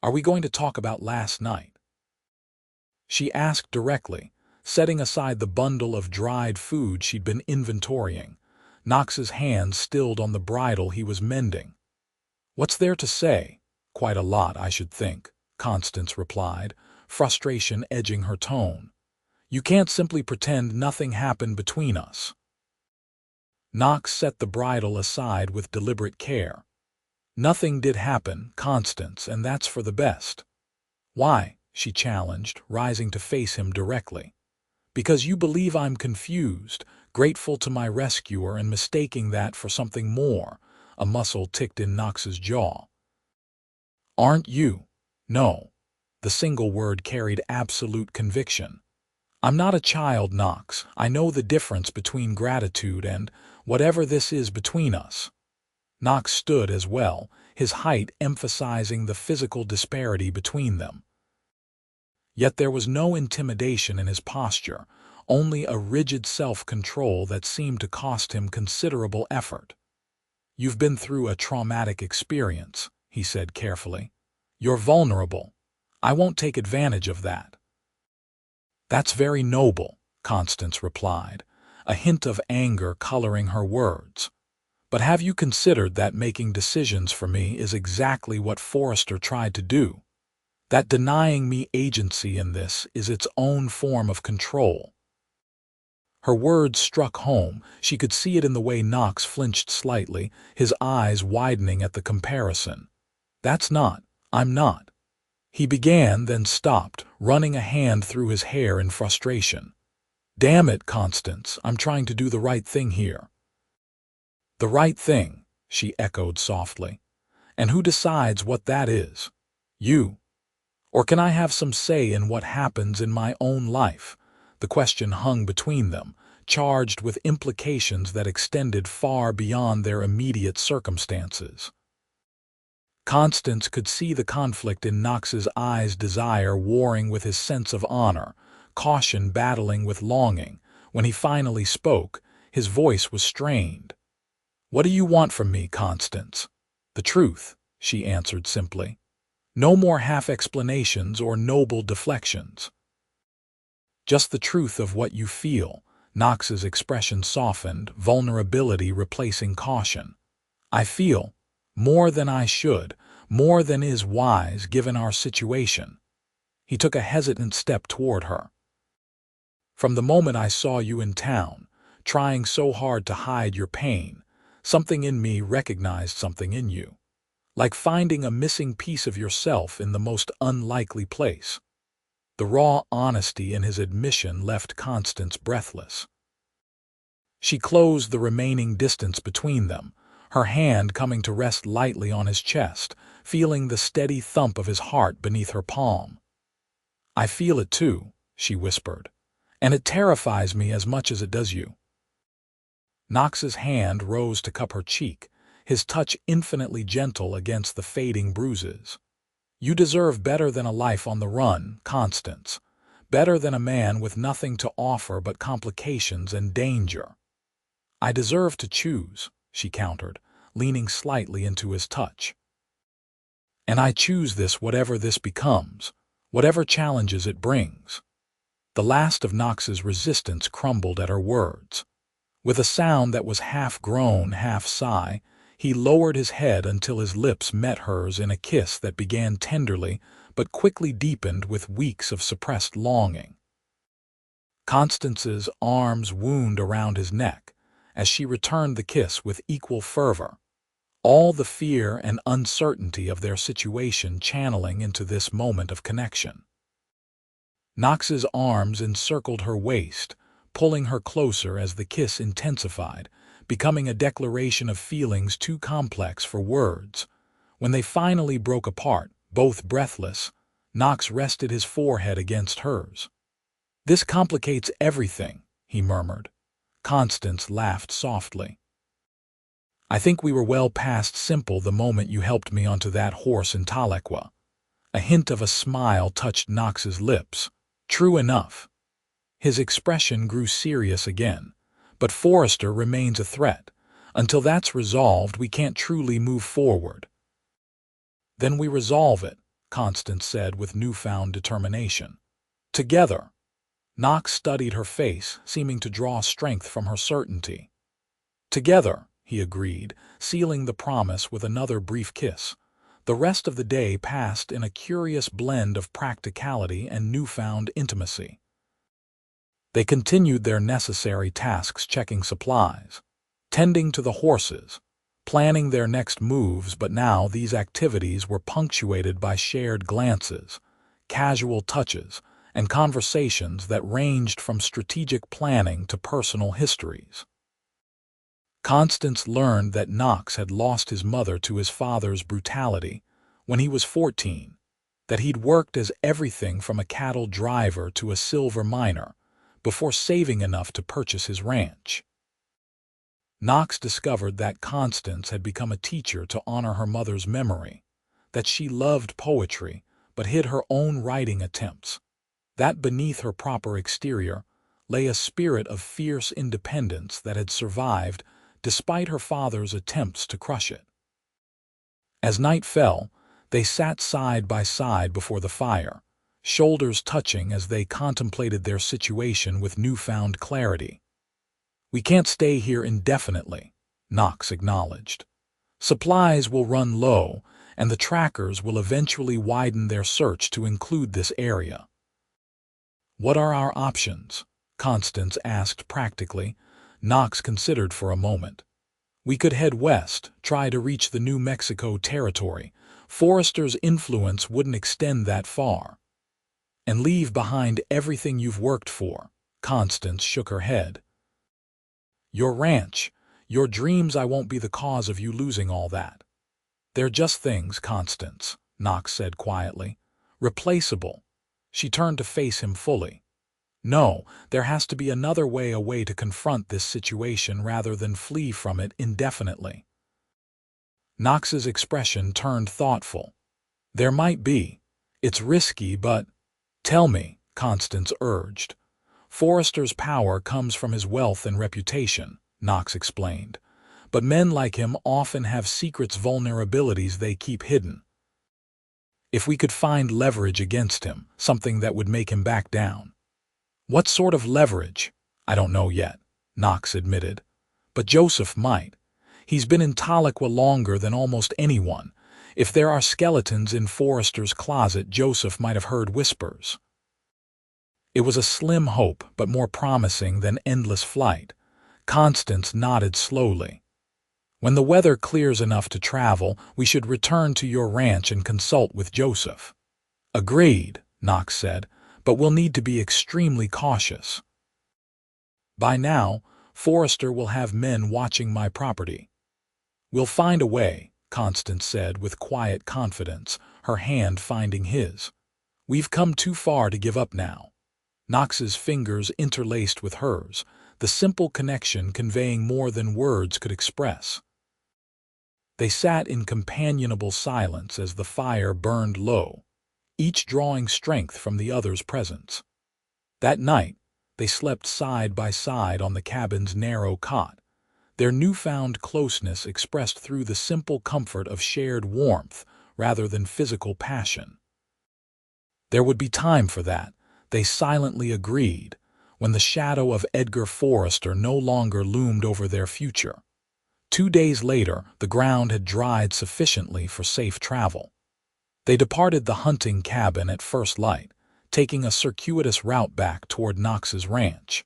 "Are we going to talk about last night?" she asked directly, setting aside the bundle of dried food she'd been inventorying. Knox's hands stilled on the bridle he was mending. "What's there to say?" "Quite a lot, I should think," Constance replied, frustration edging her tone. "You can't simply pretend nothing happened between us." Knox set the bridle aside with deliberate care. "Nothing did happen, Constance, and that's for the best." "Why?" she challenged, rising to face him directly. "Because you believe I'm confused, grateful to my rescuer and mistaking that for something more." A muscle ticked in Knox's jaw. "Aren't you?" "No." The single word carried absolute conviction. "I'm not a child, Knox. I know the difference between gratitude and whatever this is between us." Knox stood as well, his height emphasizing the physical disparity between them. Yet there was no intimidation in his posture, only a rigid self-control that seemed to cost him considerable effort. "You've been through a traumatic experience," he said carefully. "You're vulnerable. I won't take advantage of that." "That's very noble," Constance replied, a hint of anger coloring her words. "But have you considered that making decisions for me is exactly what Forrester tried to do? That denying me agency in this is its own form of control." Her words struck home. She could see it in the way Knox flinched slightly, his eyes widening at the comparison. I'm not." He began, then stopped, running a hand through his hair in frustration. "Damn it, Constance, I'm trying to do the right thing here." "The right thing," she echoed softly. "And who decides what that is? You? Or can I have some say in what happens in my own life?" The question hung between them, charged with implications that extended far beyond their immediate circumstances. Constance could see the conflict in Knox's eyes, desire warring with his sense of honor, caution battling with longing. When he finally spoke, his voice was strained. "What do you want from me, Constance?" "The truth," she answered simply. "No more half-explanations or noble deflections." "Just the truth of what you feel." Knox's expression softened, vulnerability replacing caution. "I feel more than I should, more than is wise given our situation." He took a hesitant step toward her. "From the moment I saw you in town, trying so hard to hide your pain, something in me recognized something in you. Like finding a missing piece of yourself in the most unlikely place." The raw honesty in his admission left Constance breathless. She closed the remaining distance between them, her hand coming to rest lightly on his chest, feeling the steady thump of his heart beneath her palm. "I feel it too," she whispered, "and it terrifies me as much as it does you." Knox's hand rose to cup her cheek, his touch infinitely gentle against the fading bruises. "You deserve better than a life on the run, Constance. Better than a man with nothing to offer but complications and danger." "I deserve to choose," she countered, leaning slightly into his touch. "And I choose this whatever this becomes, whatever challenges it brings." The last of Knox's resistance crumbled at her words. With a sound that was half groan, half sigh, he lowered his head until his lips met hers in a kiss that began tenderly but quickly deepened with weeks of suppressed longing. Constance's arms wound around his neck as she returned the kiss with equal fervor, all the fear and uncertainty of their situation channeling into this moment of connection. Knox's arms encircled her waist, pulling her closer as the kiss intensified, becoming a declaration of feelings too complex for words. When they finally broke apart, both breathless, Knox rested his forehead against hers. "This complicates everything," he murmured. Constance laughed softly. "I think we were well past simple the moment you helped me onto that horse in Tahlequah." A hint of a smile touched Knox's lips. "True enough." His expression grew serious again. "But Forrester remains a threat. Until that's resolved, we can't truly move forward." "Then we resolve it," Constance said with newfound determination. "Together." Knox studied her face, seeming to draw strength from her certainty. "Together," he agreed, sealing the promise with another brief kiss. The rest of the day passed in a curious blend of practicality and newfound intimacy. They continued their necessary tasks, checking supplies, tending to the horses, planning their next moves, but now these activities were punctuated by shared glances, casual touches, and conversations that ranged from strategic planning to personal histories. Constance learned that Knox had lost his mother to his father's brutality when he was 14, that he'd worked as everything from a cattle driver to a silver miner before saving enough to purchase his ranch. Knox discovered that Constance had become a teacher to honor her mother's memory, that she loved poetry but hid her own writing attempts, that beneath her proper exterior lay a spirit of fierce independence that had survived despite her father's attempts to crush it. As night fell, they sat side by side before the fire, shoulders touching as they contemplated their situation with newfound clarity. "We can't stay here indefinitely," Knox acknowledged. "Supplies will run low, and the trackers will eventually widen their search to include this area." "What are our options?" Constance asked practically. Knox considered for a moment. "We could head west, try to reach the New Mexico territory. Forrester's influence wouldn't extend that far." "And leave behind everything you've worked for." Constance shook her head. "Your ranch, your dreams. I won't be the cause of you losing all that." "They're just things, Constance," Knox said quietly. "Replaceable." She turned to face him fully. "No, there has to be another way, a way to confront this situation rather than flee from it indefinitely." Knox's expression turned thoughtful. "There might be. It's risky, but—" "Tell me," Constance urged. "Forrester's power comes from his wealth and reputation," Knox explained. "But men like him often have secrets, vulnerabilities they keep hidden. If we could find leverage against him, something that would make him back down." "What sort of leverage?" "I don't know yet," Knox admitted. "But Joseph might. He's been in Tahlequah longer than almost anyone. If there are skeletons in Forrester's closet, Joseph might have heard whispers." It was a slim hope, but more promising than endless flight. Constance nodded slowly. "When the weather clears enough to travel, we should return to your ranch and consult with Joseph." "Agreed," Knox said, "but we'll need to be extremely cautious. By now, Forrester will have men watching my property." "We'll find a way," Constance said with quiet confidence, her hand finding his. "We've come too far to give up now." Knox's fingers interlaced with hers, the simple connection conveying more than words could express. They sat in companionable silence as the fire burned low, each drawing strength from the other's presence. That night, they slept side by side on the cabin's narrow cot, their newfound closeness expressed through the simple comfort of shared warmth rather than physical passion. There would be time for that, they silently agreed, when the shadow of Edgar Forrester no longer loomed over their future. 2 days later, the ground had dried sufficiently for safe travel. They departed the hunting cabin at first light, taking a circuitous route back toward Knox's ranch.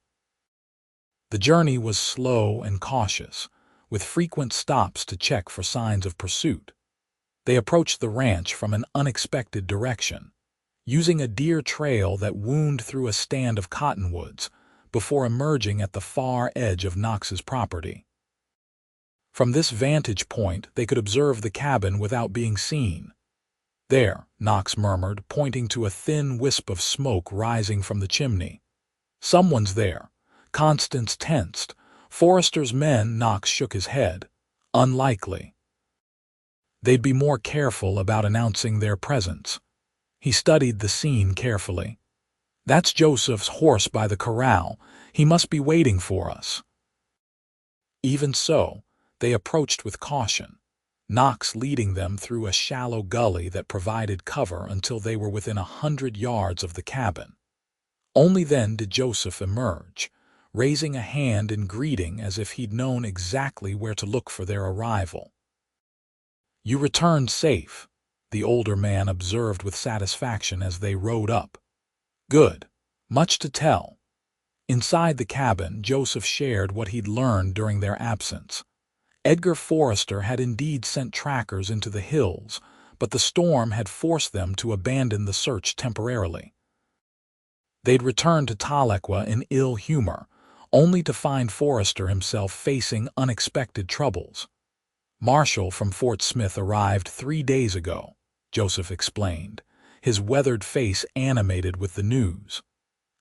The journey was slow and cautious, with frequent stops to check for signs of pursuit. They approached the ranch from an unexpected direction, using a deer trail that wound through a stand of cottonwoods before emerging at the far edge of Knox's property. From this vantage point, they could observe the cabin without being seen. "There," Knox murmured, pointing to a thin wisp of smoke rising from the chimney. "Someone's there." Constance tensed. "Forrester's men," Knox shook his head. "Unlikely. They'd be more careful about announcing their presence." He studied the scene carefully. "That's Joseph's horse by the corral. He must be waiting for us." Even so, they approached with caution, Knox leading them through a shallow gully that provided cover until they were within 100 yards of the cabin. Only then did Joseph emerge, raising a hand in greeting as if he'd known exactly where to look for their arrival. "You returned safe," the older man observed with satisfaction as they rode up. "Good. Much to tell." Inside the cabin, Joseph shared what he'd learned during their absence. Edgar Forrester had indeed sent trackers into the hills, but the storm had forced them to abandon the search temporarily. They'd returned to Tahlequah in ill humor, only to find Forrester himself facing unexpected troubles. "Marshall from Fort Smith arrived 3 days ago," Joseph explained, his weathered face animated with the news,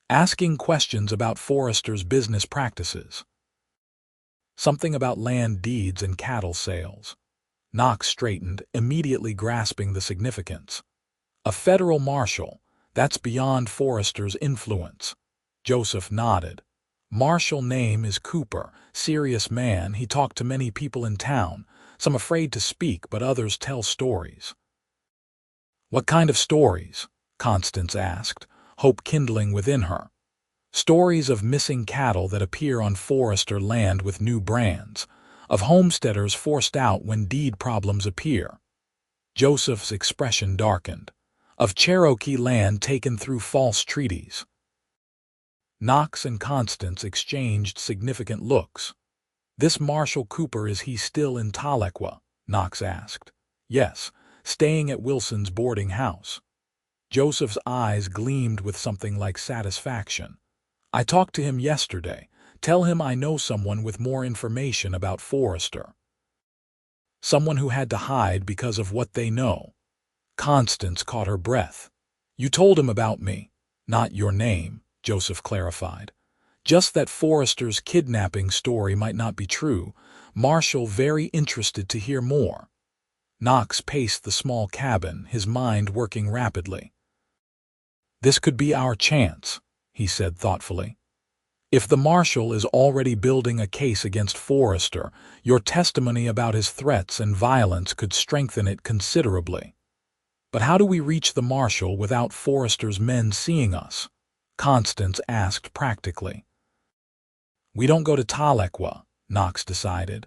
asking questions about Forrester's business practices. "Something about land deeds and cattle sales." Knox straightened, immediately grasping the significance. "A federal marshal, that's beyond Forrester's influence." Joseph nodded. "Marshal name is Cooper, serious man. He talked to many people in town, some afraid to speak but others tell stories." "What kind of stories?" Constance asked, hope kindling within her. "Stories of missing cattle that appear on Forrester land with new brands, of homesteaders forced out when deed problems appear." Joseph's expression darkened. "Of Cherokee land taken through false treaties." Knox and Constance exchanged significant looks. "This Marshall Cooper, is he still in Tahlequah?" Knox asked. "Yes, staying at Wilson's boarding house." Joseph's eyes gleamed with something like satisfaction. "I talked to him yesterday. Tell him I know someone with more information about Forrester. Someone who had to hide because of what they know." Constance caught her breath. "You told him about me." "Not your name," Joseph clarified. "Just that Forrester's kidnapping story might not be true. Marshall very interested to hear more." Knox paced the small cabin, his mind working rapidly. "This could be our chance," he said thoughtfully. "If the marshal is already building a case against Forrester, your testimony about his threats and violence could strengthen it considerably." "But how do we reach the marshal without Forrester's men seeing us?" Constance asked practically. "We don't go to Tahlequah," Knox decided.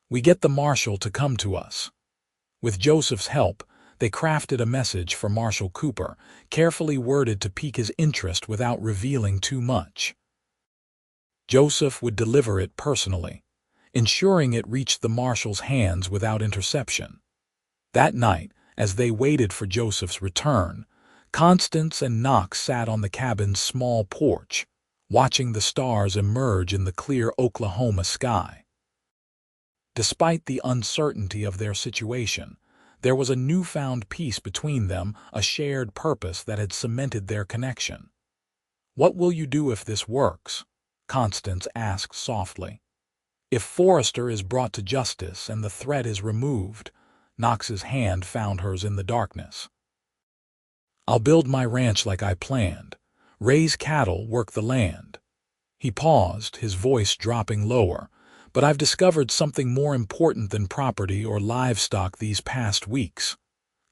"We get the marshal to come to us." With Joseph's help, they crafted a message for Marshal Cooper, carefully worded to pique his interest without revealing too much. Joseph would deliver it personally, ensuring it reached the marshal's hands without interception. That night, as they waited for Joseph's return, Constance and Knox sat on the cabin's small porch, watching the stars emerge in the clear Oklahoma sky. Despite the uncertainty of their situation, there was a newfound peace between them, a shared purpose that had cemented their connection. "What will you do if this works?" Constance asked softly. If Forrester is brought to justice and the threat is removed, Knox's hand found hers in the darkness. I'll build my ranch like I planned. Raise cattle, work the land. He paused, his voice dropping lower. But I've discovered something more important than property or livestock these past weeks.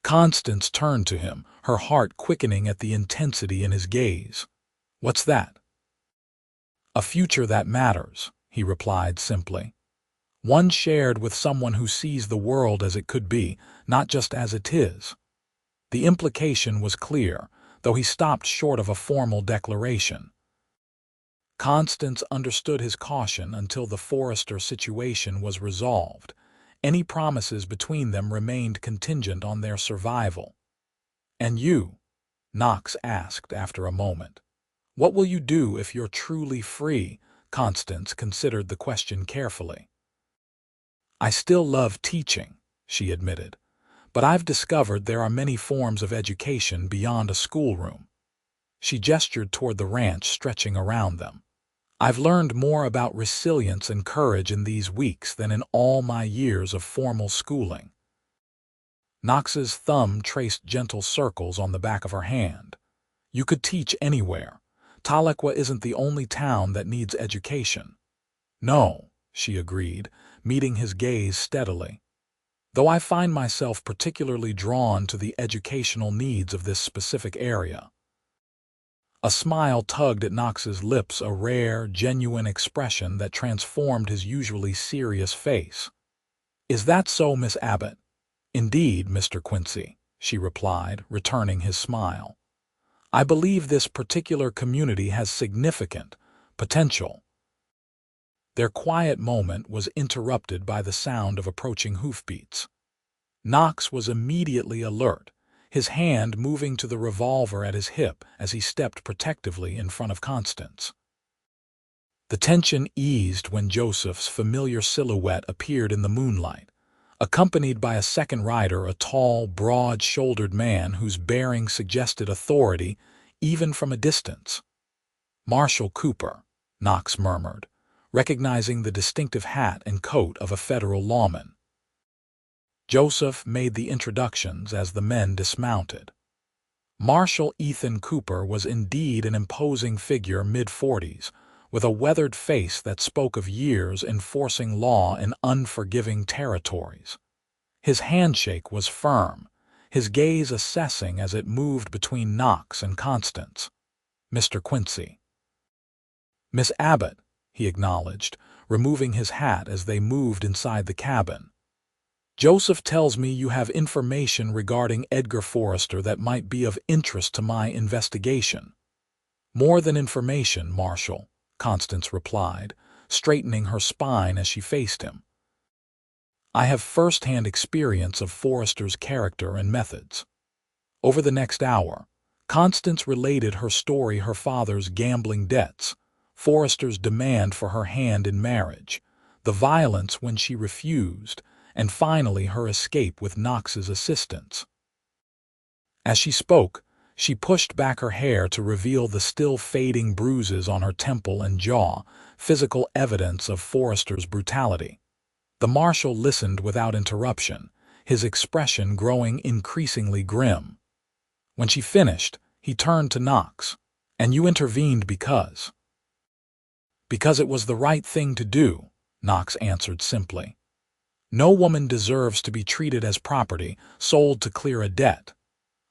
Constance turned to him, her heart quickening at the intensity in his gaze. What's that? A future that matters, he replied simply. One shared with someone who sees the world as it could be, not just as it is. The implication was clear, though he stopped short of a formal declaration. Constance understood his caution until the Forrester situation was resolved. Any promises between them remained contingent on their survival. And you? Knox asked after a moment. What will you do if you're truly free? Constance considered the question carefully. I still love teaching, she admitted, but I've discovered there are many forms of education beyond a schoolroom. She gestured toward the ranch stretching around them. I've learned more about resilience and courage in these weeks than in all my years of formal schooling. Knox's thumb traced gentle circles on the back of her hand. You could teach anywhere. Tahlequah isn't the only town that needs education. No, she agreed, meeting his gaze steadily. Though I find myself particularly drawn to the educational needs of this specific area. A smile tugged at Knox's lips, a rare, genuine expression that transformed his usually serious face. Is that so, Miss Abbott? Indeed, Mr. Quincy, she replied, returning his smile. I believe this particular community has significant potential. Their quiet moment was interrupted by the sound of approaching hoofbeats. Knox was immediately alert, his hand moving to the revolver at his hip as he stepped protectively in front of Constance. The tension eased when Joseph's familiar silhouette appeared in the moonlight, accompanied by a second rider, a tall, broad-shouldered man whose bearing suggested authority even from a distance. Marshal Cooper, Knox murmured, recognizing the distinctive hat and coat of a federal lawman. Joseph made the introductions as the men dismounted. Marshal Ethan Cooper was indeed an imposing figure, mid-40s, with a weathered face that spoke of years enforcing law in unforgiving territories. His handshake was firm, his gaze assessing as it moved between Knox and Constance. Mr. Quincy. Miss Abbott, he acknowledged, removing his hat as they moved inside the cabin. Joseph tells me you have information regarding Edgar Forrester that might be of interest to my investigation. More than information, Marshal, Constance replied, straightening her spine as she faced him. I have first-hand experience of Forrester's character and methods. Over the next hour, Constance related her story: her father's gambling debts, Forrester's demand for her hand in marriage, the violence when she refused, and finally her escape with Knox's assistance. As she spoke, she pushed back her hair to reveal the still fading bruises on her temple and jaw, physical evidence of Forrester's brutality. The marshal listened without interruption, his expression growing increasingly grim. When she finished, he turned to Knox. And you intervened because? Because it was the right thing to do, Knox answered simply. No woman deserves to be treated as property, sold to clear a debt.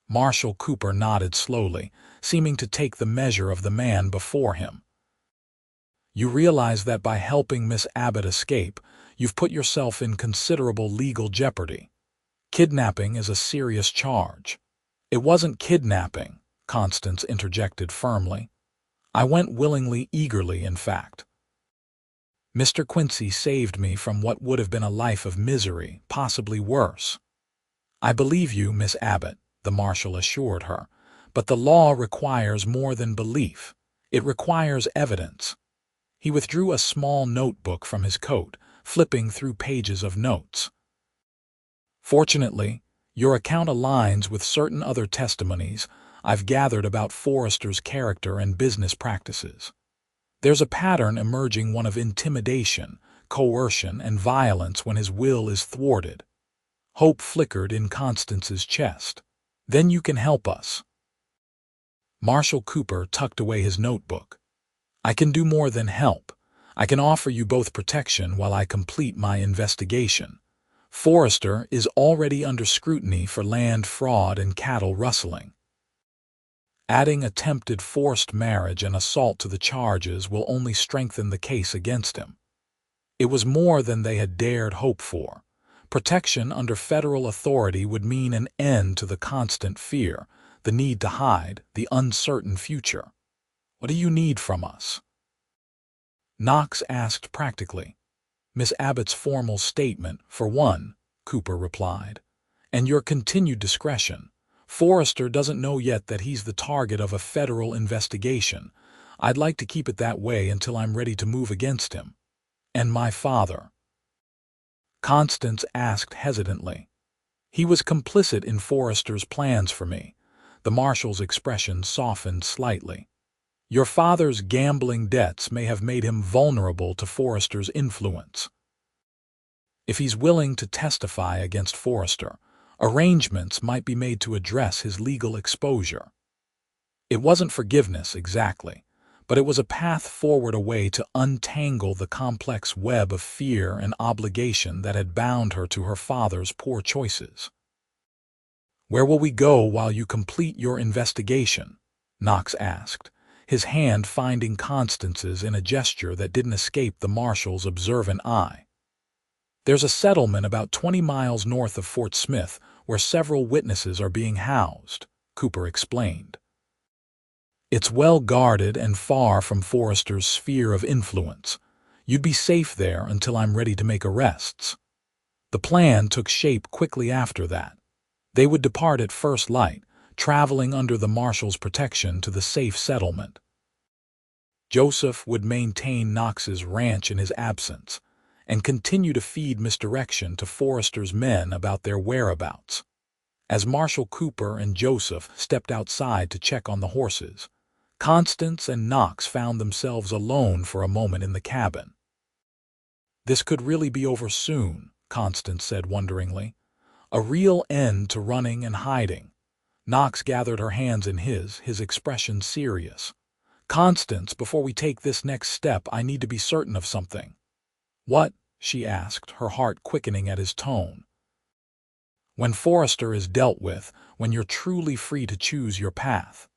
Marshal Cooper nodded slowly, seeming to take the measure of the man before him. You realize that by helping Miss Abbott escape, you've put yourself in considerable legal jeopardy. Kidnapping is a serious charge. It wasn't kidnapping, Constance interjected firmly. I went willingly, eagerly, in fact. Mr. Quincy saved me from what would have been a life of misery, possibly worse. I believe you, Miss Abbott, the marshal assured her, but the law requires more than belief. It requires evidence. He withdrew a small notebook from his coat, flipping through pages of notes. Fortunately, your account aligns with certain other testimonies I've gathered about Forrester's character and business practices. There's a pattern emerging, one of intimidation, coercion, and violence when his will is thwarted. Hope flickered in Constance's chest. Then you can help us. Marshal Cooper tucked away his notebook. I can do more than help. I can offer you both protection while I complete my investigation. Forrester is already under scrutiny for land fraud and cattle rustling. Adding attempted forced marriage and assault to the charges will only strengthen the case against him. It was more than they had dared hope for. Protection under federal authority would mean an end to the constant fear, the need to hide, the uncertain future. What do you need from us? Knox asked practically. Miss Abbott's formal statement, for one, Cooper replied, and your continued discretion. Forrester doesn't know yet that he's the target of a federal investigation. I'd like to keep it that way until I'm ready to move against him. And my father? Constance asked hesitantly. He was complicit in Forrester's plans for me. The marshal's expression softened slightly. Your father's gambling debts may have made him vulnerable to Forrester's influence. If he's willing to testify against Forrester, arrangements might be made to address his legal exposure. It wasn't forgiveness exactly, but it was a path forward, a way to untangle the complex web of fear and obligation that had bound her to her father's poor choices. Where will we go while you complete your investigation? Knox asked, his hand finding Constance's in a gesture that didn't escape the marshal's observant eye. There's a settlement about 20 miles north of Fort Smith where several witnesses are being housed, Cooper explained. It's well guarded and far from Forrester's sphere of influence. You'd be safe there until I'm ready to make arrests. The plan took shape quickly after that. They would depart at first light, traveling under the marshal's protection to the safe settlement. Joseph would maintain Knox's ranch in his absence and continue to feed misdirection to Forrester's men about their whereabouts. As Marshal Cooper and Joseph stepped outside to check on the horses, Constance and Knox found themselves alone for a moment in the cabin. This could really be over soon, Constance said wonderingly. A real end to running and hiding. Knox gathered her hands in his expression serious. Constance, before we take this next step, I need to be certain of something. What? She asked, her heart quickening at his tone. When Forrester is dealt with, when you're truly free to choose your path.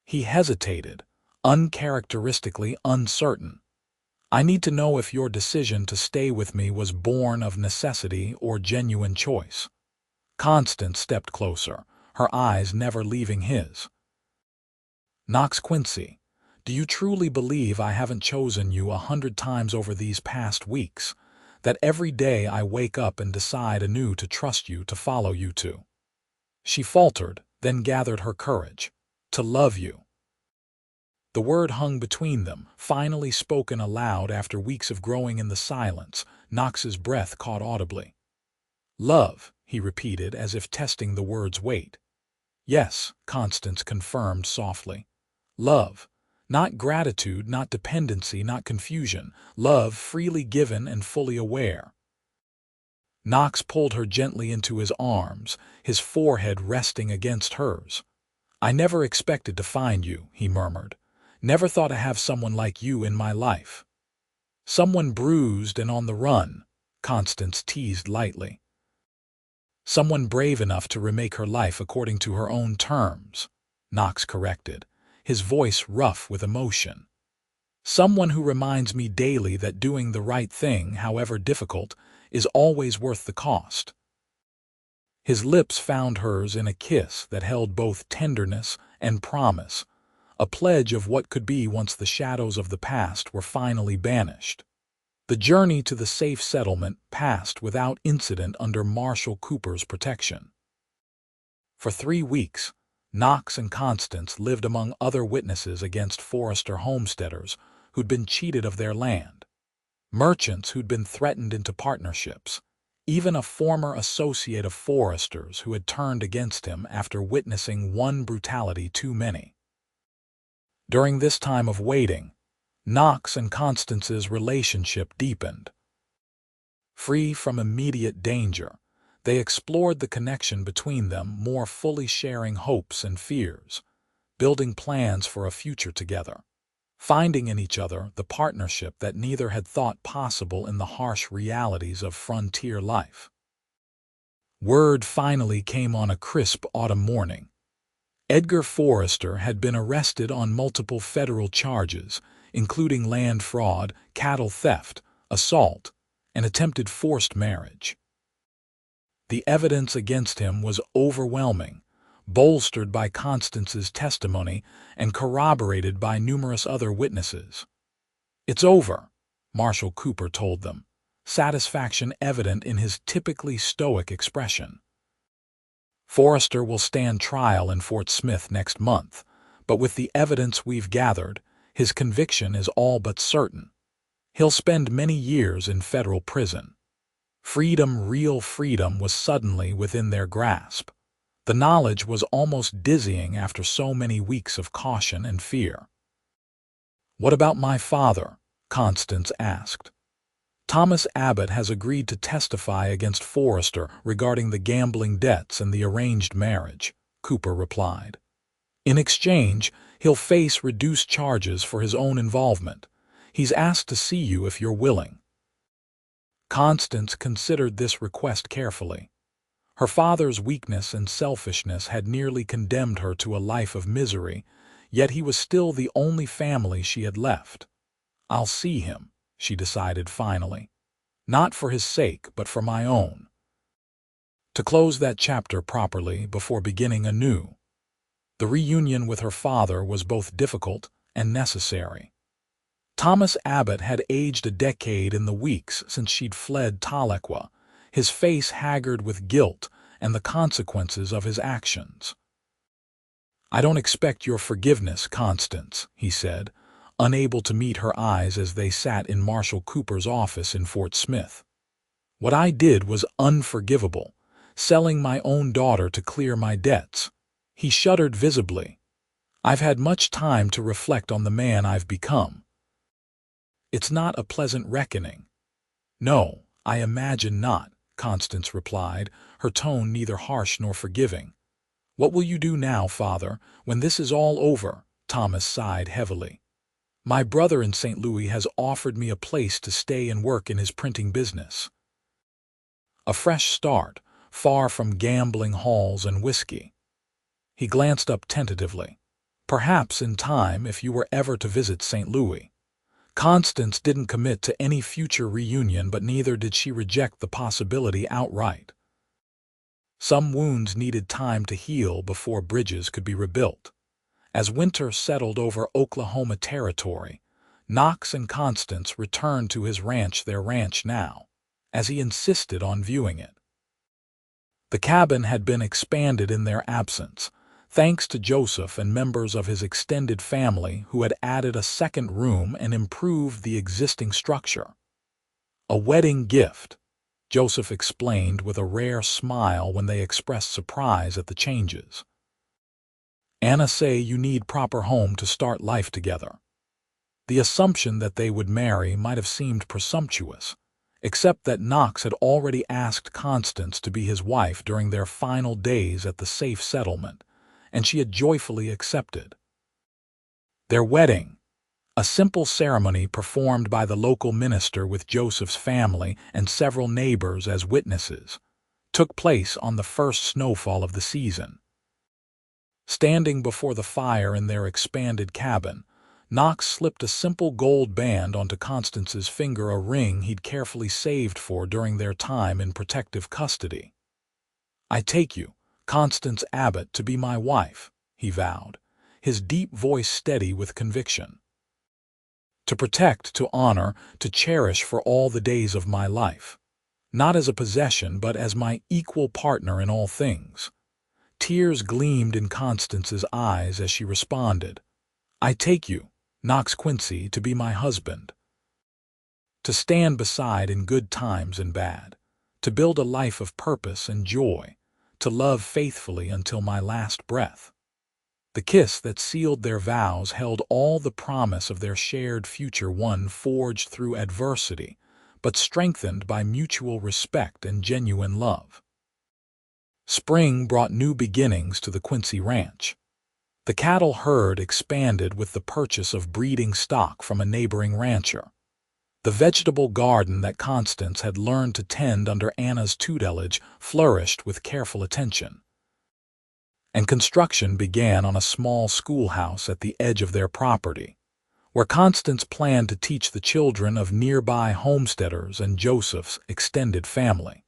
He hesitated, uncharacteristically uncertain. I need to know if your decision to stay with me was born of necessity or genuine choice. Constance stepped closer, her eyes never leaving his. Knox Quincy, do you truly believe I haven't chosen you 100 times over these past weeks, that every day I wake up and decide anew to trust you, to follow you to? She faltered, then gathered her courage. To love you. The word hung between them, finally spoken aloud after weeks of growing in the silence. Knox's breath caught audibly. Love, he repeated as if testing the word's weight. Yes, Constance confirmed softly. Love. Not gratitude, not dependency, not confusion. Love freely given and fully aware. Knox pulled her gently into his arms, his forehead resting against hers. I never expected to find you, he murmured. Never thought to have someone like you in my life. Someone bruised and on the run, Constance teased lightly. Someone brave enough to remake her life according to her own terms, Knox corrected, his voice rough with emotion. Someone who reminds me daily that doing the right thing, however difficult, is always worth the cost. His lips found hers in a kiss that held both tenderness and promise, a pledge of what could be once the shadows of the past were finally banished. The journey to the safe settlement passed without incident under Marshal Cooper's protection. For 3 weeks, Knox and Constance lived among other witnesses against Forrester homesteaders who'd been cheated of their land, merchants who'd been threatened into partnerships, even a former associate of Forrester's who had turned against him after witnessing one brutality too many. During this time of waiting, Knox and Constance's relationship deepened. Free from immediate danger, they explored the connection between them, more fully sharing hopes and fears, building plans for a future together, finding in each other the partnership that neither had thought possible in the harsh realities of frontier life. Word finally came on a crisp autumn morning. Edgar Forrester had been arrested on multiple federal charges, including land fraud, cattle theft, assault, and attempted forced marriage. The evidence against him was overwhelming, bolstered by Constance's testimony and corroborated by numerous other witnesses. "It's over," Marshal Cooper told them, satisfaction evident in his typically stoic expression. "Forrester will stand trial in Fort Smith next month, but with the evidence we've gathered, his conviction is all but certain. He'll spend many years in federal prison." Freedom, real freedom, was suddenly within their grasp. The knowledge was almost dizzying after so many weeks of caution and fear. "What about my father?" Constance asked. "Thomas Abbott has agreed to testify against Forrester regarding the gambling debts and the arranged marriage," Cooper replied. "In exchange, he'll face reduced charges for his own involvement. He's asked to see you if you're willing." Constance considered this request carefully. Her father's weakness and selfishness had nearly condemned her to a life of misery, yet he was still the only family she had left. "I'll see him," she decided finally. "Not for his sake, but for my own." To close that chapter properly before beginning anew. The reunion with her father was both difficult and necessary. Thomas Abbott had aged a decade in the weeks since she'd fled Tahlequah, his face haggard with guilt and the consequences of his actions. "I don't expect your forgiveness, Constance," he said, unable to meet her eyes as they sat in Marshal Cooper's office in Fort Smith. "What I did was unforgivable, selling my own daughter to clear my debts." He shuddered visibly. "I've had much time to reflect on the man I've become. It's not a pleasant reckoning." "No, I imagine not," Constance replied, her tone neither harsh nor forgiving. "What will you do now, Father, when this is all over?" Thomas sighed heavily. "My brother in St. Louis has offered me a place to stay and work in his printing business. A fresh start, far from gambling halls and whiskey." He glanced up tentatively. "Perhaps in time, if you were ever to visit St. Louis." Constance didn't commit to any future reunion, but neither did she reject the possibility outright. Some wounds needed time to heal before bridges could be rebuilt. As winter settled over Oklahoma territory, Knox and Constance returned to his ranch, their ranch now, as he insisted on viewing it. The cabin had been expanded in their absence, thanks to Joseph and members of his extended family who had added a second room and improved the existing structure. "A wedding gift," Joseph explained with a rare smile when they expressed surprise at the changes. "Anna say you need proper home to start life together." The assumption that they would marry might have seemed presumptuous, except that Knox had already asked Constance to be his wife during their final days at the safe settlement, and she had joyfully accepted. Their wedding, a simple ceremony performed by the local minister with Joseph's family and several neighbors as witnesses, took place on the first snowfall of the season. Standing before the fire in their expanded cabin, Knox slipped a simple gold band onto Constance's finger, a ring he'd carefully saved for during their time in protective custody. "I take you, Constance Abbott, to be my wife," he vowed, his deep voice steady with conviction. "To protect, to honor, to cherish for all the days of my life. Not as a possession, but as my equal partner in all things." Tears gleamed in Constance's eyes as she responded, "I take you, Knox Quincy, to be my husband. To stand beside in good times and bad. To build a life of purpose and joy. To love faithfully until my last breath." The The kiss that sealed their vows held all the promise of their shared future, one forged through adversity, but strengthened by mutual respect and genuine love. Spring brought new beginnings to the Quincy ranch. The cattle herd expanded with the purchase of breeding stock from a neighboring rancher. The vegetable garden that Constance had learned to tend under Anna's tutelage flourished with careful attention. And construction began on a small schoolhouse at the edge of their property, where Constance planned to teach the children of nearby homesteaders and Joseph's extended family.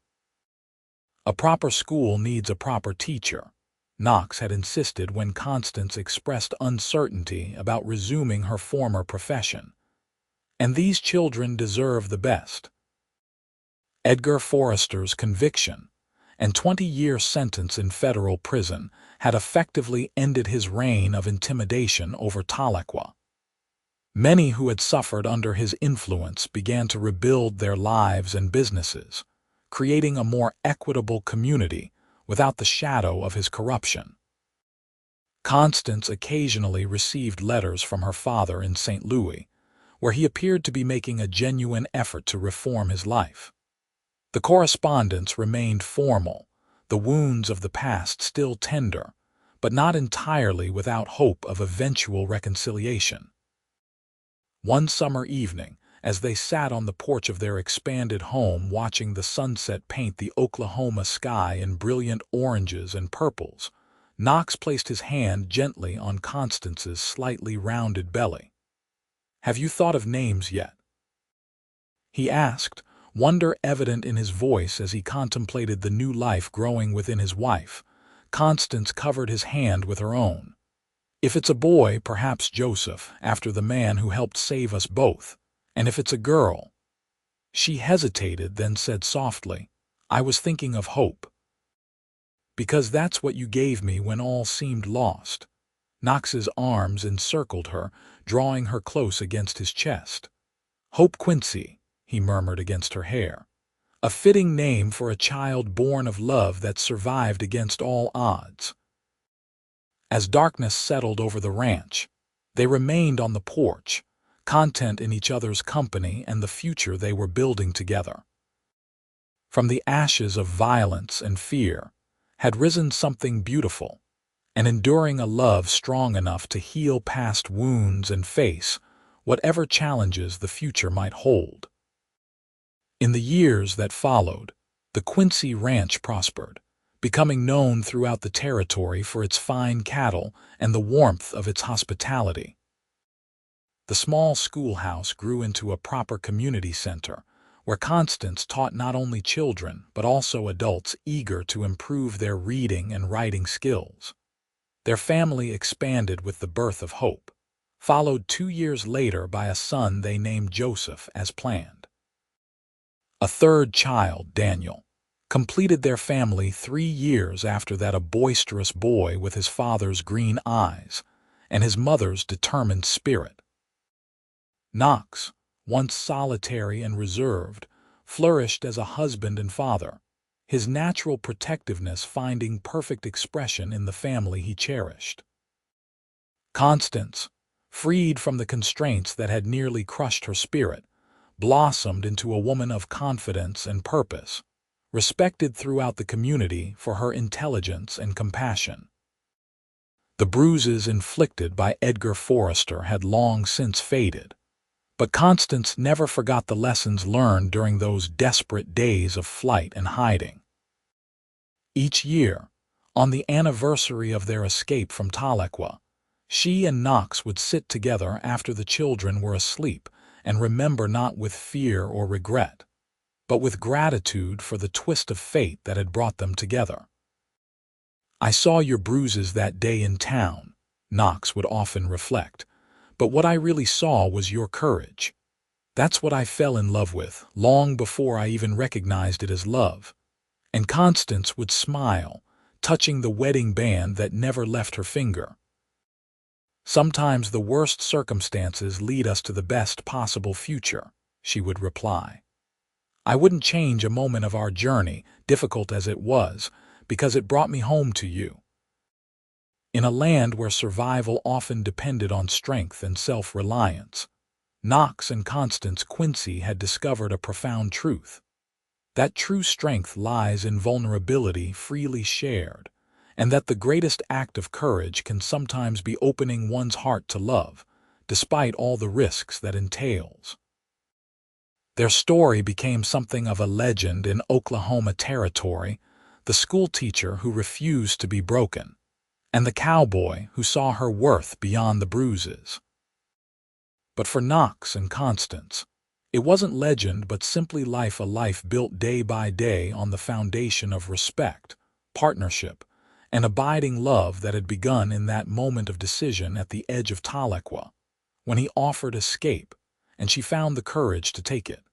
A proper school needs a proper teacher, Knox had insisted when Constance expressed uncertainty about resuming her former profession. And these children deserve the best. Edgar Forrester's conviction and 20-year sentence in federal prison had effectively ended his reign of intimidation over Tahlequah. Many who had suffered under his influence began to rebuild their lives and businesses, creating a more equitable community without the shadow of his corruption. Constance occasionally received letters from her father in St. Louis, where he appeared to be making a genuine effort to reform his life. The correspondence remained formal, the wounds of the past still tender, but not entirely without hope of eventual reconciliation. One summer evening, as they sat on the porch of their expanded home watching the sunset paint the Oklahoma sky in brilliant oranges and purples, Knox placed his hand gently on Constance's slightly rounded belly. "Have you thought of names yet?" he asked, wonder evident in his voice as he contemplated the new life growing within his wife. Constance covered his hand with her own. "If it's a boy, perhaps Joseph, after the man who helped save us both. And if it's a girl—" She hesitated, then said softly, "I was thinking of Hope. Because that's what you gave me when all seemed lost." Knox's arms encircled her, drawing her close against his chest. "Hope Quincy," he murmured against her hair. "A fitting name for a child born of love that survived against all odds." As darkness settled over the ranch, they remained on the porch, content in each other's company and the future they were building together. From the ashes of violence and fear had risen something beautiful, and enduring a love strong enough to heal past wounds and face whatever challenges the future might hold. In the years that followed, the Quincy Ranch prospered, becoming known throughout the territory for its fine cattle and the warmth of its hospitality. The small schoolhouse grew into a proper community center, where Constance taught not only children but also adults eager to improve their reading and writing skills. Their family expanded with the birth of Hope, followed 2 years later by a son they named Joseph as planned. A third child, Daniel, completed their family 3 years after that, a boisterous boy with his father's green eyes and his mother's determined spirit. Knox, once solitary and reserved, flourished as a husband and father, his natural protectiveness finding perfect expression in the family he cherished. Constance, freed from the constraints that had nearly crushed her spirit, blossomed into a woman of confidence and purpose, respected throughout the community for her intelligence and compassion. The bruises inflicted by Edgar Forrester had long since faded, but Constance never forgot the lessons learned during those desperate days of flight and hiding. Each year, on the anniversary of their escape from Tahlequah, she and Knox would sit together after the children were asleep and remember not with fear or regret, but with gratitude for the twist of fate that had brought them together. "I saw your bruises that day in town," Knox would often reflect, "but what I really saw was your courage. That's what I fell in love with, long before I even recognized it as love." And Constance would smile, touching the wedding band that never left her finger. "Sometimes the worst circumstances lead us to the best possible future," she would reply. "I wouldn't change a moment of our journey, difficult as it was, because it brought me home to you." In a land where survival often depended on strength and self-reliance, Knox and Constance Quincy had discovered a profound truth. That true strength lies in vulnerability freely shared, and that the greatest act of courage can sometimes be opening one's heart to love, despite all the risks that entails. Their story became something of a legend in Oklahoma territory, the schoolteacher who refused to be broken, and the cowboy who saw her worth beyond the bruises. But for Knox and Constance, it wasn't legend but simply life, a life built day by day on the foundation of respect, partnership, and abiding love that had begun in that moment of decision at the edge of Tahlequah, when he offered escape, and she found the courage to take it.